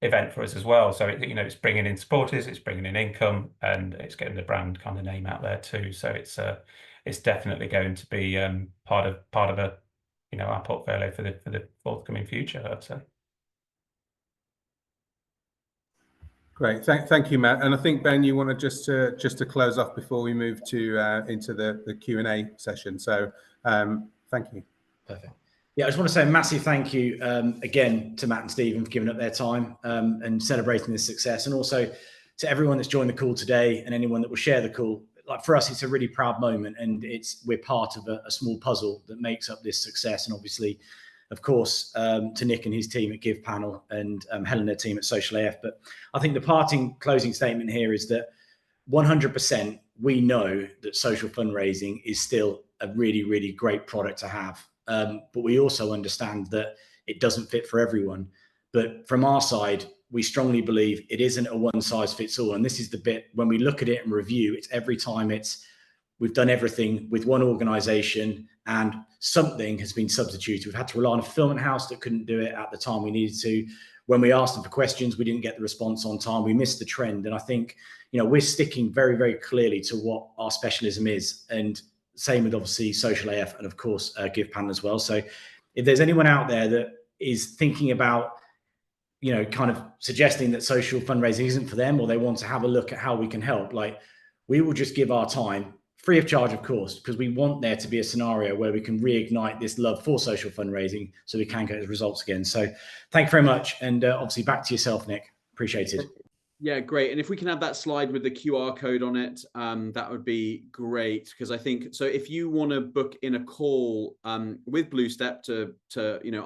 S4: event for us as well. So it's bringing in supporters, it's bringing in income, and it's getting the brand kind of name out there too. So it's definitely going to be part of a our portfolio for the forthcoming future, I'd say.
S3: Great, thank you, Matt. And I think Ben, you want to just to close off before we move to into the Q&A session. So thank you.
S2: Perfect. Yeah, I just want to say a massive thank you again to Matt and Stephen for giving up their time and celebrating this success, and also to everyone that's joined the call today and anyone that will share the call. Like, for us, it's a really proud moment, and we're part of a small puzzle that makes up this success. And obviously, of course, to Nick and his team at Give Panel and Helen and her team at Social AF. But I think the closing statement here is that 100% we know that social fundraising is still a really, really great product to have. But we also understand that it doesn't fit for everyone. But from our side, we strongly believe it isn't a one size fits all. And this is the bit when we look at it and review, it's every time we've done everything with one organization and something has been substituted. We've had to rely on a fulfillment house that couldn't do it at the time we needed to. When we asked them for questions, we didn't get the response on time. We missed the trend. And I think, we're sticking very, very clearly to what our specialism is. And same with obviously Social AF and of course Give Panel as well. So if there's anyone out there that is thinking about, kind of suggesting that social fundraising isn't for them, or they want to have a look at how we can help, we will just give our time free of charge, of course, because we want there to be a scenario where we can reignite this love for social fundraising so we can get the results again. So thank you very much. And obviously back to yourself, Nick. Appreciated.
S1: Yeah, great. And if we can have that slide with the QR code on it, that would be great. Because I think, so if you want to book in a call with Bluestep to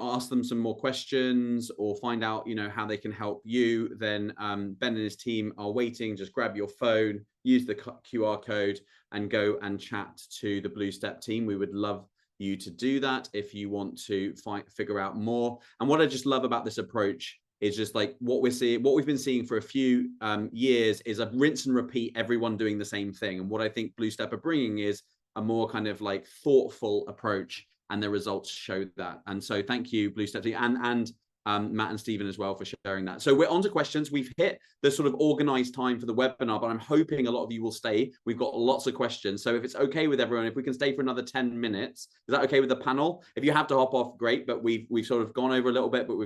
S1: ask them some more questions or find out, how they can help you, then Ben and his team are waiting. Just grab your phone, use the QR code and go and chat to the Bluestep team. We would love you to do that if you want to figure out more. And what I just love about this approach is just like what we've been seeing for a few years is a rinse and repeat, everyone doing the same thing. And what I think Bluestep are bringing is a more kind of like thoughtful approach, and the results show that. And so thank you, Bluestep team, and Matt and Stephen as well for sharing that. So we're on to questions. We've hit the sort of organized time for the webinar, but I'm hoping a lot of you will stay. We've got lots of questions. So if it's okay with everyone, if we can stay for another 10 minutes, is that okay with the panel? If you have to hop off, great, but we've sort of gone over a little bit, but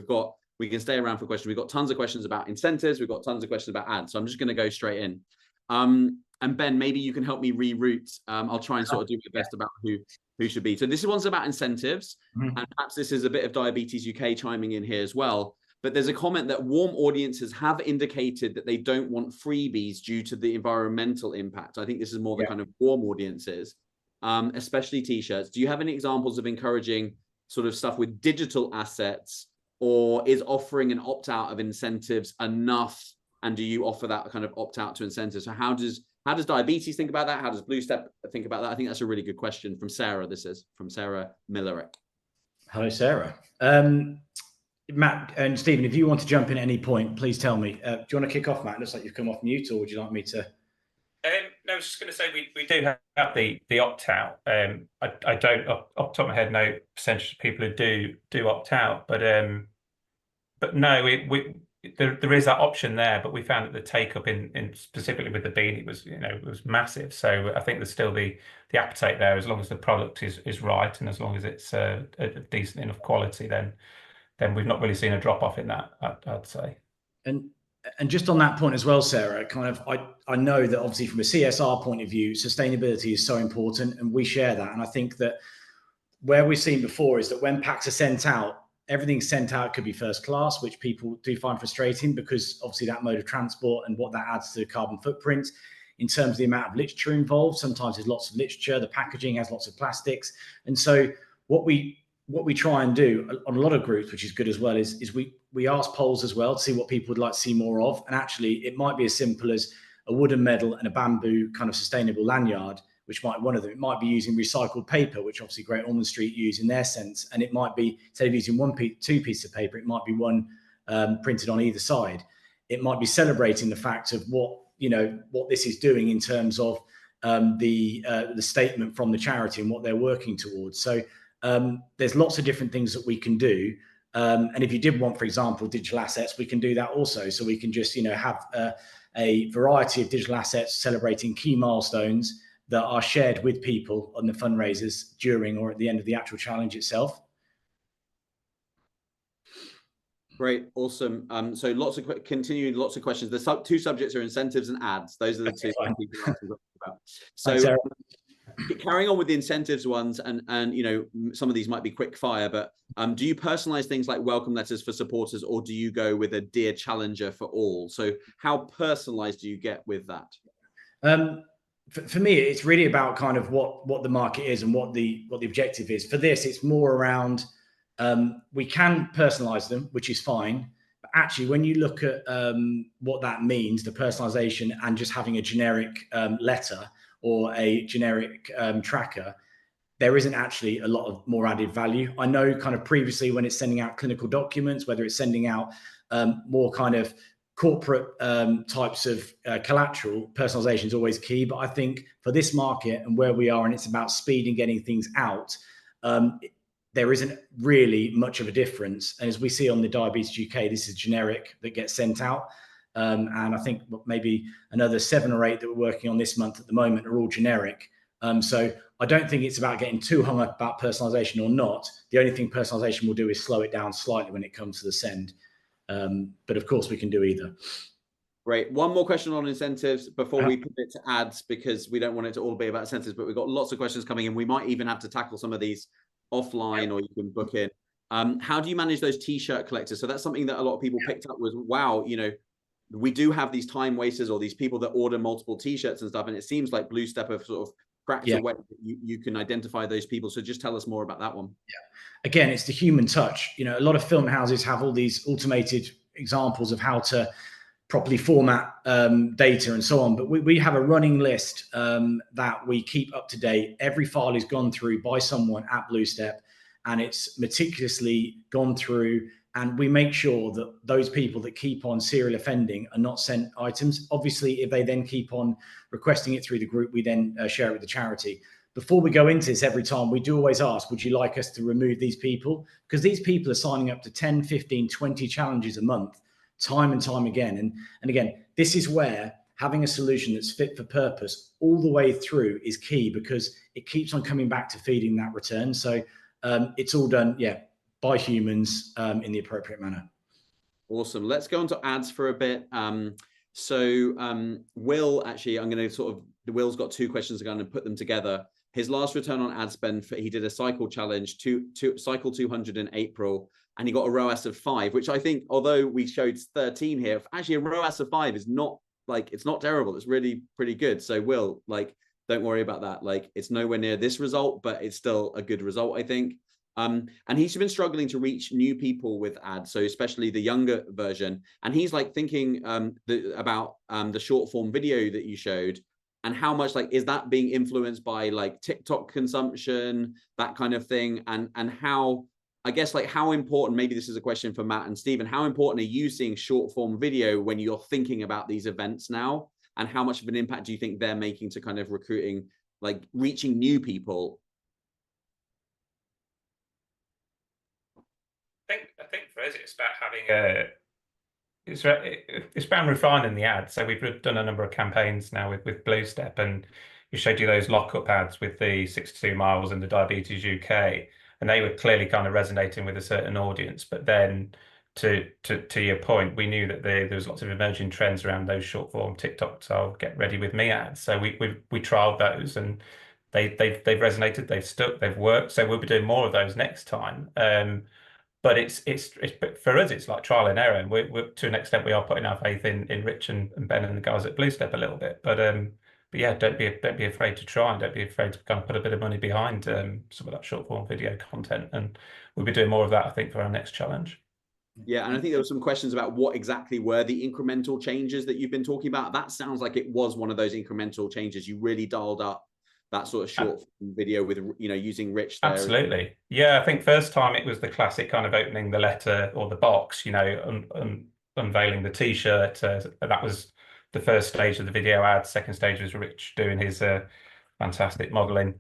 S1: we can stay around for questions. We've got tons of questions about incentives. We've got tons of questions about ads. So I'm just going to go straight in. And Ben, maybe you can help me reroute. I'll try and sort of do my best about who should be. So this one's about incentives. And perhaps this is a bit of Diabetes UK chiming in here as well. But there's a comment that warm audiences have indicated that they don't want freebies due to the environmental impact. I think this is more the kind of warm audiences, especially t-shirts. Do you have any examples of encouraging sort of stuff with digital assets? Or is offering an opt-out of incentives enough? And do you offer that kind of opt-out to incentives? So how does Diabetes think about that? How does Bluestep think about that? I think that's a really good question from Sarah. This is from Sarah Millerick.
S2: Hello, Sarah. Matt and Stephen, if you want to jump in at any point, please tell me. Do you want to kick off, Matt? It looks like you've come off mute, or would you like me to?
S4: No, I was just going to say we do have the opt-out. I don't off the top of my head know percentage of people who do opt out, but no, there is that option there. But we found that the take up in specifically with the beanie was massive. So I think there's still the appetite there, as long as the product is right and as long as it's a decent enough quality. Then we've not really seen a drop off in that, I'd say.
S2: And just on that point as well, Sarah, I know that obviously from a CSR point of view, sustainability is so important, and we share that. And I think that where we've seen before is that when packs are sent out, everything sent out could be first class, which people do find frustrating because obviously that mode of transport and what that adds to the carbon footprint in terms of the amount of literature involved. Sometimes there's lots of literature, the packaging has lots of plastics. And so what we try and do on a lot of groups, which is good as well, is we ask polls as well to see what people would like to see more of. And actually, it might be as simple as a wooden medal and a bamboo kind of sustainable lanyard, which might one of them. It might be using recycled paper, which obviously Great Ormond Street use in their sense. And it might be, instead of using two pieces of paper, it might be one printed on either side. It might be celebrating the fact of what this is doing in terms of the statement from the charity and what they're working towards. So there's lots of different things that we can do. And if you did want, for example, digital assets, we can do that also. So we can just, have a variety of digital assets celebrating key milestones that are shared with people on the fundraisers during or at the end of the actual challenge itself.
S1: Great, awesome. So lots of questions. The two subjects are incentives and ads. Those are the two I think about. So
S2: Thanks,
S1: carrying on with the incentives ones, and some of these might be quick fire, but do you personalize things like welcome letters for supporters, or do you go with a dear challenger for all? So how personalized do you get with that?
S2: For me, it's really about kind of what the market is and what the objective is. For this, it's more around we can personalize them, which is fine. But actually, when you look at what that means, the personalization and just having a generic letter or a generic tracker, there isn't actually a lot of more added value. I know kind of previously when it's sending out clinical documents, whether it's sending out more kind of corporate types of collateral, personalization is always key. But I think for this market and where we are, and it's about speed and getting things out, there isn't really much of a difference. And as we see on the Diabetes UK, this is generic that gets sent out. And I think maybe another 7 or 8 that we're working on this month at the moment are all generic. So I don't think it's about getting too hung up about personalization or not. The only thing personalization will do is slow it down slightly when it comes to the send. But of course we can do either.
S1: Great. One more question on incentives before we pivot to ads, because we don't want it to all be about incentives, but we've got lots of questions coming in. We might even have to tackle some of these offline, or you can book in. How do you manage those t-shirt collectors? So that's something that a lot of people picked up was, wow, we do have these time wasters or these people that order multiple t-shirts and stuff. And it seems like Blue Step have sort of cracked a way that you can identify those people. So just tell us more about that one.
S2: Yeah. Again, it's the human touch. A lot of film houses have all these automated examples of how to properly format data and so on. But we have a running list that we keep up to date. Every file is gone through by someone at Blue Step, and it's meticulously gone through. And we make sure that those people that keep on serial offending are not sent items. Obviously, if they then keep on requesting it through the group, we then share it with the charity. Before we go into this, every time we do always ask, would you like us to remove these people? Because these people are signing up to 10, 15, 20 challenges a month, time and time again. And again, this is where having a solution that's fit for purpose all the way through is key, because it keeps on coming back to feeding that return. So it's all done, by humans in the appropriate manner.
S1: Awesome. Let's go on to ads for a bit. Will, actually, I'm going to Will's got 2 questions. I'm going to put them together. His last return on ad spend, he did a cycle challenge, cycle 200 in April, and he got a ROAS of 5, which I think, although we showed 13 here, actually a ROAS of 5 is not it's not terrible. It's really pretty good. So Will, don't worry about that. It's nowhere near this result, but it's still a good result, I think. And he's been struggling to reach new people with ads, so especially the younger version. And he's thinking about the short form video that you showed, and how much is that being influenced by TikTok consumption, that kind of thing, and how, I guess, how important, maybe this is a question for Matt and Stephen, how important are you seeing short form video when you're thinking about these events now, and how much of an impact do you think they're making to kind of recruiting, reaching new people?
S4: I think for us, it's about having it's about refining the ad. So we've done a number of campaigns now with Blue Step, and we showed you those lockup ads with the 62 miles and the Diabetes UK, and they were clearly kind of resonating with a certain audience. But then, to your point, we knew that there was lots of emerging trends around those short form TikTok style "Get Ready with Me" ads. So we trialed those, and they've resonated, they've stuck, they've worked. So we'll be doing more of those next time. But it's for us, it's like trial and error, and we're to an extent we are putting our faith in Rich and Ben and the guys at Blue Step a little bit. But yeah, don't be afraid to try, and don't be afraid to kind of put a bit of money behind some of that short form video content. And we'll be doing more of that, I think, for our next challenge.
S1: Yeah, and I think there were some questions about what exactly were the incremental changes that you've been talking about. That sounds like it was one of those incremental changes. You really dialed up that sort of short video with, you know, using Rich there?
S4: Absolutely. Yeah, I think first time it was the classic kind of opening the letter or the box, you know, unveiling the T-shirt. That was the first stage of the video ad. Second stage was Rich doing his fantastic modeling.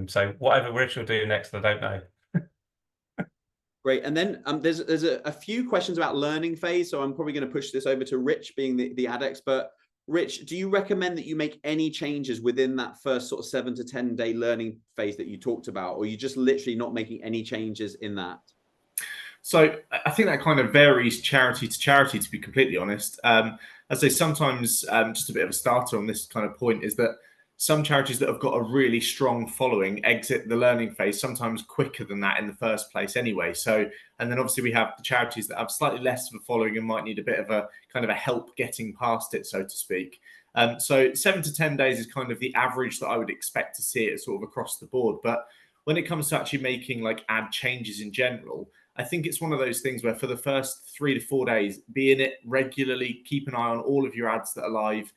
S4: So whatever Rich will do next, I don't know.
S1: Great. And then there's a few questions about learning phase. So I'm probably going to push this over to Rich, being the ad expert. Rich, do you recommend that you make any changes within that first sort of 7 to 10 day learning phase that you talked about, or are you just literally not making any changes in that?
S5: So I think that kind of varies charity to charity, to be completely honest. I'd say sometimes, just a bit of a starter on this kind of point, is that some charities that have got a really strong following exit the learning phase sometimes quicker than that in the first place anyway. So, and then obviously we have the charities that have slightly less of a following and might need a bit of a kind of a help getting past it, so to speak. So 7 to 10 days is kind of the average that I would expect to see it sort of across the board. But when it comes to actually making like ad changes in general, I think it's one of those things where for the first 3 to 4 days, be in it regularly, keep an eye on all of your ads that are live,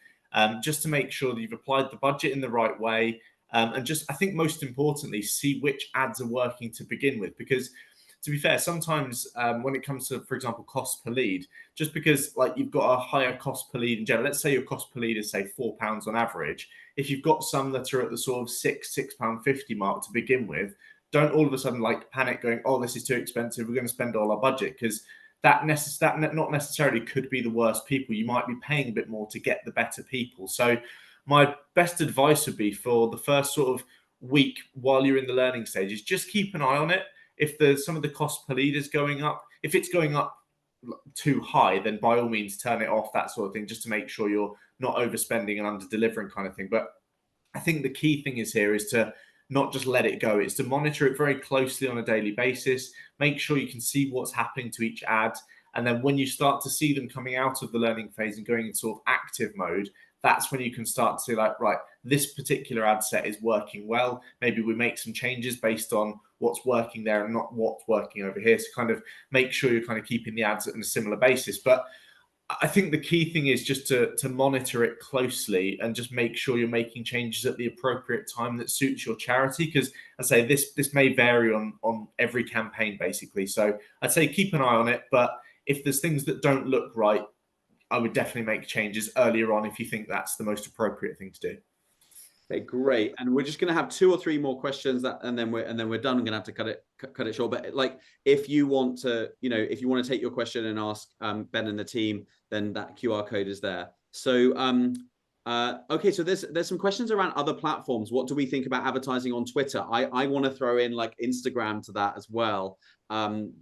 S5: just to make sure that you've applied the budget in the right way. And just, I think most importantly, see which ads are working to begin with. Because to be fair, sometimes when it comes to, for example, cost per lead, just because like you've got a higher cost per lead in general, let's say your cost per lead is say £4 on average. If you've got some that are at the sort of £6.50 mark to begin with, don't all of a sudden like panic going, oh, this is too expensive, we're going to spend all our budget, because that not necessarily could be the worst people. You might be paying a bit more to get the better people. So my best advice would be for the first sort of week while you're in the learning stage is just keep an eye on it. If there's some of the cost per lead is going up, if it's going up too high, then by all means turn it off, that sort of thing, just to make sure you're not overspending and under delivering kind of thing. But I think the key thing is here is to not just let it go. It's to monitor it very closely on a daily basis, make sure you can see what's happening to each ad. And then when you start to see them coming out of the learning phase and going into sort of active mode, that's when you can start to say like, right, this particular ad set is working well. Maybe we make some changes based on what's working there and not what's working over here. So kind of make sure you're kind of keeping the ads on a similar basis. But I think the key thing is just to monitor it closely and just make sure you're making changes at the appropriate time that suits your charity. Because I say this may vary on every campaign basically. So I'd say keep an eye on it. But if there's things that don't look right, I would definitely make changes earlier on if you think that's the most appropriate thing to do.
S1: Okay, great. And we're just going to have 2 or 3 more questions and then we're done. I'm going to have to cut it short. But like, if you want to, you know, if you want to take your question and ask Ben and the team, then that QR code is there. So, okay, so there's some questions around other platforms. What do we think about advertising on Twitter? I want to throw in like Instagram to that as well. And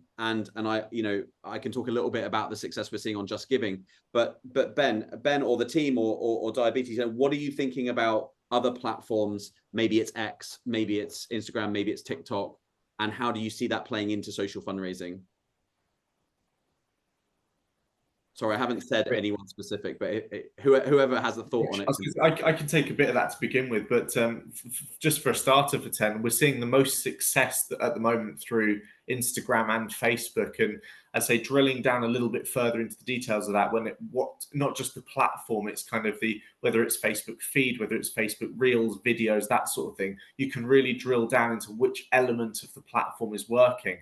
S1: I, you know, I can talk a little bit about the success we're seeing on Just Giving. But Ben or the team or Diabetes, what are you thinking about other platforms? Maybe it's X, maybe it's Instagram, maybe it's TikTok, and how do you see that playing into social fundraising? Sorry, I haven't said anyone specific, but whoever has a thought on it.
S5: I can take a bit of that to begin with, but just for a starter for 10, we're seeing the most success at the moment through Instagram and Facebook. And I say drilling down a little bit further into the details of that, not just the platform, it's kind of whether it's Facebook feed, whether it's Facebook Reels, videos, that sort of thing. You can really drill down into which element of the platform is working.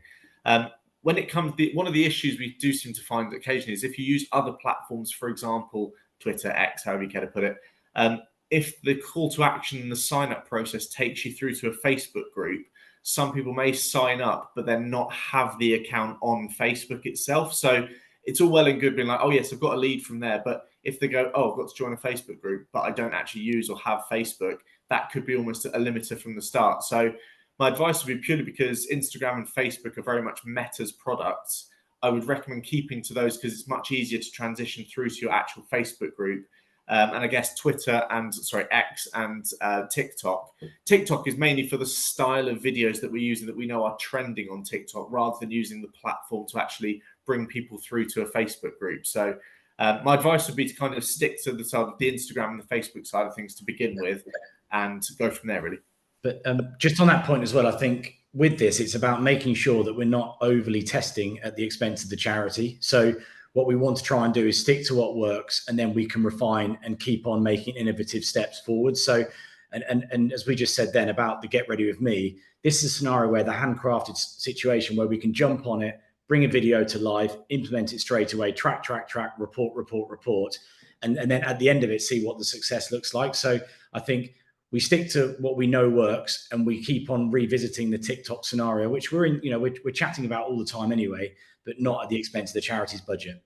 S5: When it comes, one of the issues we do seem to find occasionally is if you use other platforms, for example, Twitter, X, however you care to put it, if the call to action and the sign up process takes you through to a Facebook group, some people may sign up, but then not have the account on Facebook itself. So it's all well and good being like, oh yes, I've got a lead from there. But if they go, oh, I've got to join a Facebook group, but I don't actually use or have Facebook, that could be almost a limiter from the start. So my advice would be purely because Instagram and Facebook are very much Meta's products. I would recommend keeping to those because it's much easier to transition through to your actual Facebook group. And I guess X and TikTok. TikTok is mainly for the style of videos that we're using that we know are trending on TikTok, rather than using the platform to actually bring people through to a Facebook group. So my advice would be to kind of stick to the side of the Instagram and the Facebook side of things to begin with and go from there, really.
S2: But just on that point as well, I think with this, it's about making sure that we're not overly testing at the expense of the charity. So what we want to try and do is stick to what works, and then we can refine and keep on making innovative steps forward. So And as we just said then about the Get Ready With Me, this is a scenario where the handcrafted situation where we can jump on it, bring a video to life, implement it straight away, track, report, and then at the end of it, see what the success looks like. So I think we stick to what we know works, and we keep on revisiting the TikTok scenario, which we're chatting about all the time anyway, but not at the expense of the charity's budget.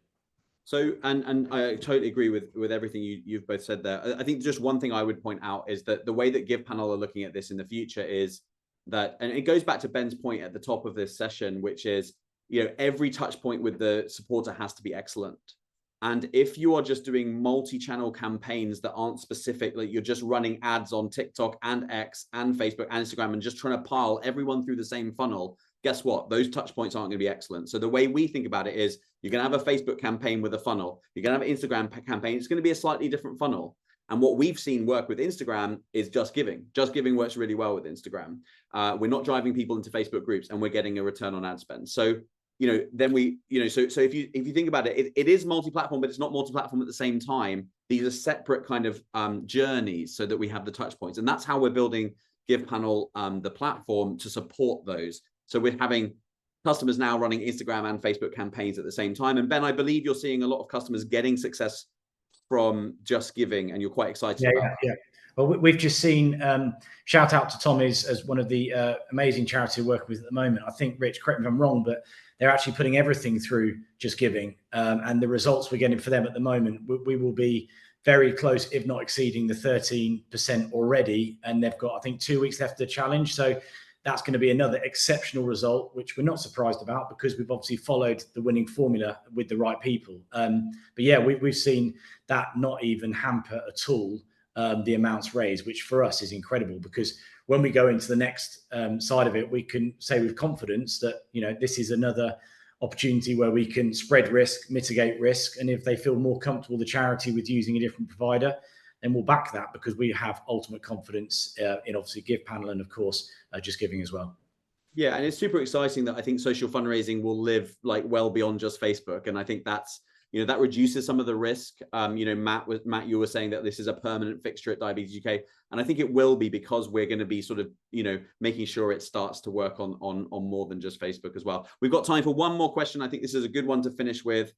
S1: So, and I totally agree with everything you've both said there. I think just one thing I would point out is that the way that GivePanel are looking at this in the future is that, and it goes back to Ben's point at the top of this session, which is, every touch point with the supporter has to be excellent. And if you are just doing multi-channel campaigns that aren't specific, like you're just running ads on TikTok and X and Facebook and Instagram and just trying to pile everyone through the same funnel, guess what? Those touch points aren't going to be excellent. So the way we think about it is you're going to have a Facebook campaign with a funnel. You're going to have an Instagram campaign. It's going to be a slightly different funnel. And what we've seen work with Instagram is Just Giving. Just Giving works really well with Instagram. We're not driving people into Facebook groups, and we're getting a return on ad spend. So then we, so if you think about it, it is multi-platform, but it's not multi-platform at the same time. These are separate kind of journeys so that we have the touch points. And that's how we're building GivePanel, the platform, to support those. So we're having customers now running Instagram and Facebook campaigns at the same time. And Ben, I believe you're seeing a lot of customers getting success from Just Giving, and you're quite excited about that.
S2: Yeah. Well, we've just seen, shout out to Tommy's as one of the amazing charities we're working with at the moment. I think, Rich, correct me if I'm wrong, but they're actually putting everything through Just Giving. And the results we're getting for them at the moment, we will be very close, if not exceeding the 13% already. And they've got, I think, 2 weeks left of the challenge. So that's going to be another exceptional result, which we're not surprised about because we've obviously followed the winning formula with the right people. But yeah, we've seen that not even hamper at all the amounts raised, which for us is incredible, because when we go into the next side of it, we can say with confidence that, this is another opportunity where we can spread risk, mitigate risk. And if they feel more comfortable, the charity, with using a different provider, then we'll back that, because we have ultimate confidence in obviously GivePanel and of course Just Giving as well.
S1: Yeah, and it's super exciting that I think social fundraising will live like well beyond just Facebook, and I think that's that reduces some of the risk. Matt, you were saying that this is a permanent fixture at Diabetes UK, and I think it will be, because we're going to be sort of making sure it starts to work on more than just Facebook as well. We've got time for one more question. I think this is a good one to finish with,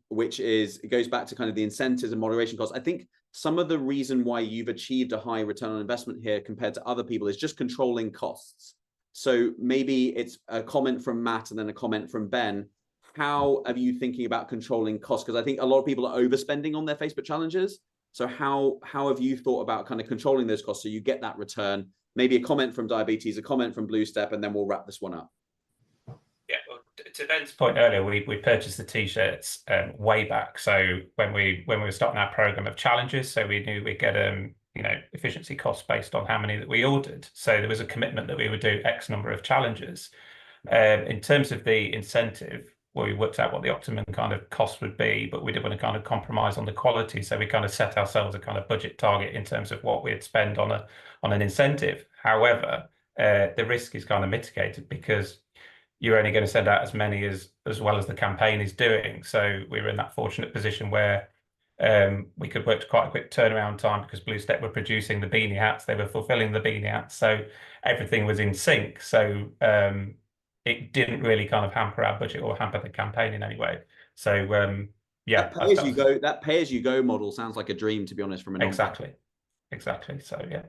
S1: which is, it goes back to kind of the incentives and moderation costs. I think some of the reason why you've achieved a high return on investment here compared to other people is just controlling costs. So maybe it's a comment from Matt and then a comment from Ben. How are you thinking about controlling costs? Because I think a lot of people are overspending on their Facebook challenges. So how have you thought about kind of controlling those costs so you get that return? Maybe a comment from Diabetes, a comment from Blue Step, and then we'll wrap this one up.
S4: Yeah, well, to Ben's point earlier, we purchased the t-shirts way back. So when we were starting our program of challenges, so we knew we'd get efficiency costs based on how many that we ordered. So there was a commitment that we would do X number of challenges. In terms of the incentive, well, we worked out what the optimum kind of cost would be, but we didn't want to kind of compromise on the quality. So we kind of set ourselves a kind of budget target in terms of what we'd spend on an incentive. However, the risk is kind of mitigated because you're only going to send out as many as well as the campaign is doing. So we were in that fortunate position where we could work to quite a quick turnaround time, because Blue Step were producing the beanie hats, they were fulfilling the beanie hats, so everything was in sync. So it didn't really kind of hamper our budget or hamper the campaign in any way. So yeah,
S1: that pay as you go model sounds like a dream, to be honest, from an
S4: exactly. So yeah.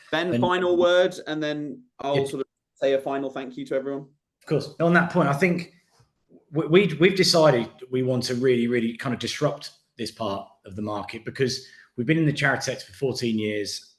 S1: Ben, final words, and then I'll sort of say a final thank you to everyone.
S2: Of course. On that point, I think we've decided we want to really, really kind of disrupt this part of the market, because we've been in the charity sector for 14 years.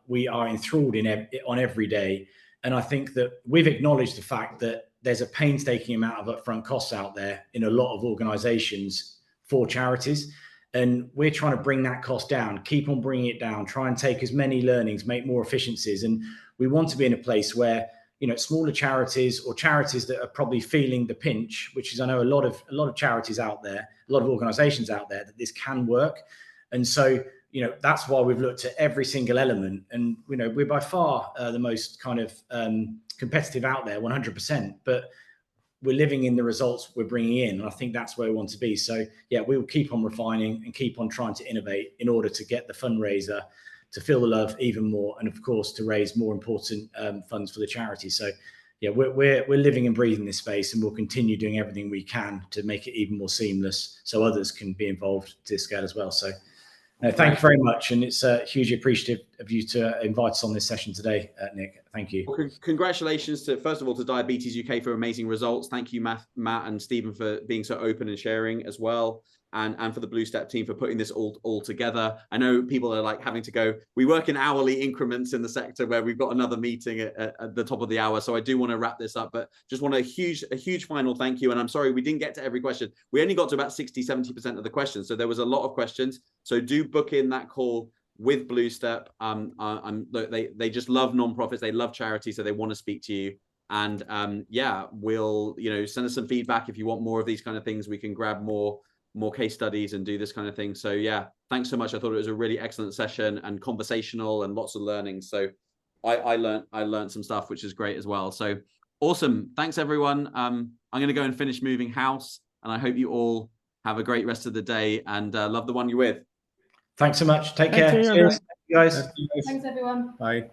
S2: We are enthralled on every day. And I think that we've acknowledged the fact that there's a painstaking amount of upfront costs out there in a lot of organizations for charities. And we're trying to bring that cost down, keep on bringing it down, try and take as many learnings, make more efficiencies. And we want to be in a place where, smaller charities or charities that are probably feeling the pinch, which is, I know a lot of charities out there, a lot of organizations out there, that this can work. And so, that's why we've looked at every single element. And, we're by far the most kind of competitive out there, 100%. But we're living in the results we're bringing in. And I think that's where we want to be. So, yeah, we will keep on refining and keep on trying to innovate in order to get the fundraiser to feel the love even more, and of course to raise more important funds for the charity. So yeah, we're living and breathing this space, and we'll continue doing everything we can to make it even more seamless so others can be involved to this scale as well. So thank you very much, and it's hugely appreciative of you to invite us on this session today, Nick. Thank you.
S1: Well, congratulations to, first of all, to Diabetes UK for amazing results. Thank you, Matt and Stephen, for being so open and sharing as well. And for the Blue Step team for putting this all together. I know people are like having to go. We work in hourly increments in the sector where we've got another meeting at the top of the hour. So I do want to wrap this up, but just want a huge final thank you. And I'm sorry we didn't get to every question. We only got to about 60-70% of the questions. So there was a lot of questions. So do book in that call with Blue Step. They just love nonprofits. They love charity. So they want to speak to you. And yeah, we'll, send us some feedback. If you want more of these kind of things, we can grab more case studies and do this kind of thing. So yeah, thanks so much. I thought it was a really excellent session and conversational and lots of learning. So I learned some stuff, which is great as well. So awesome. Thanks everyone. I'm going to go and finish moving house, and I hope you all have a great rest of the day and love the one you're with.
S2: Thanks so much. Take care.
S7: Thank you,
S2: guys.
S6: Thanks, everyone.
S3: Bye.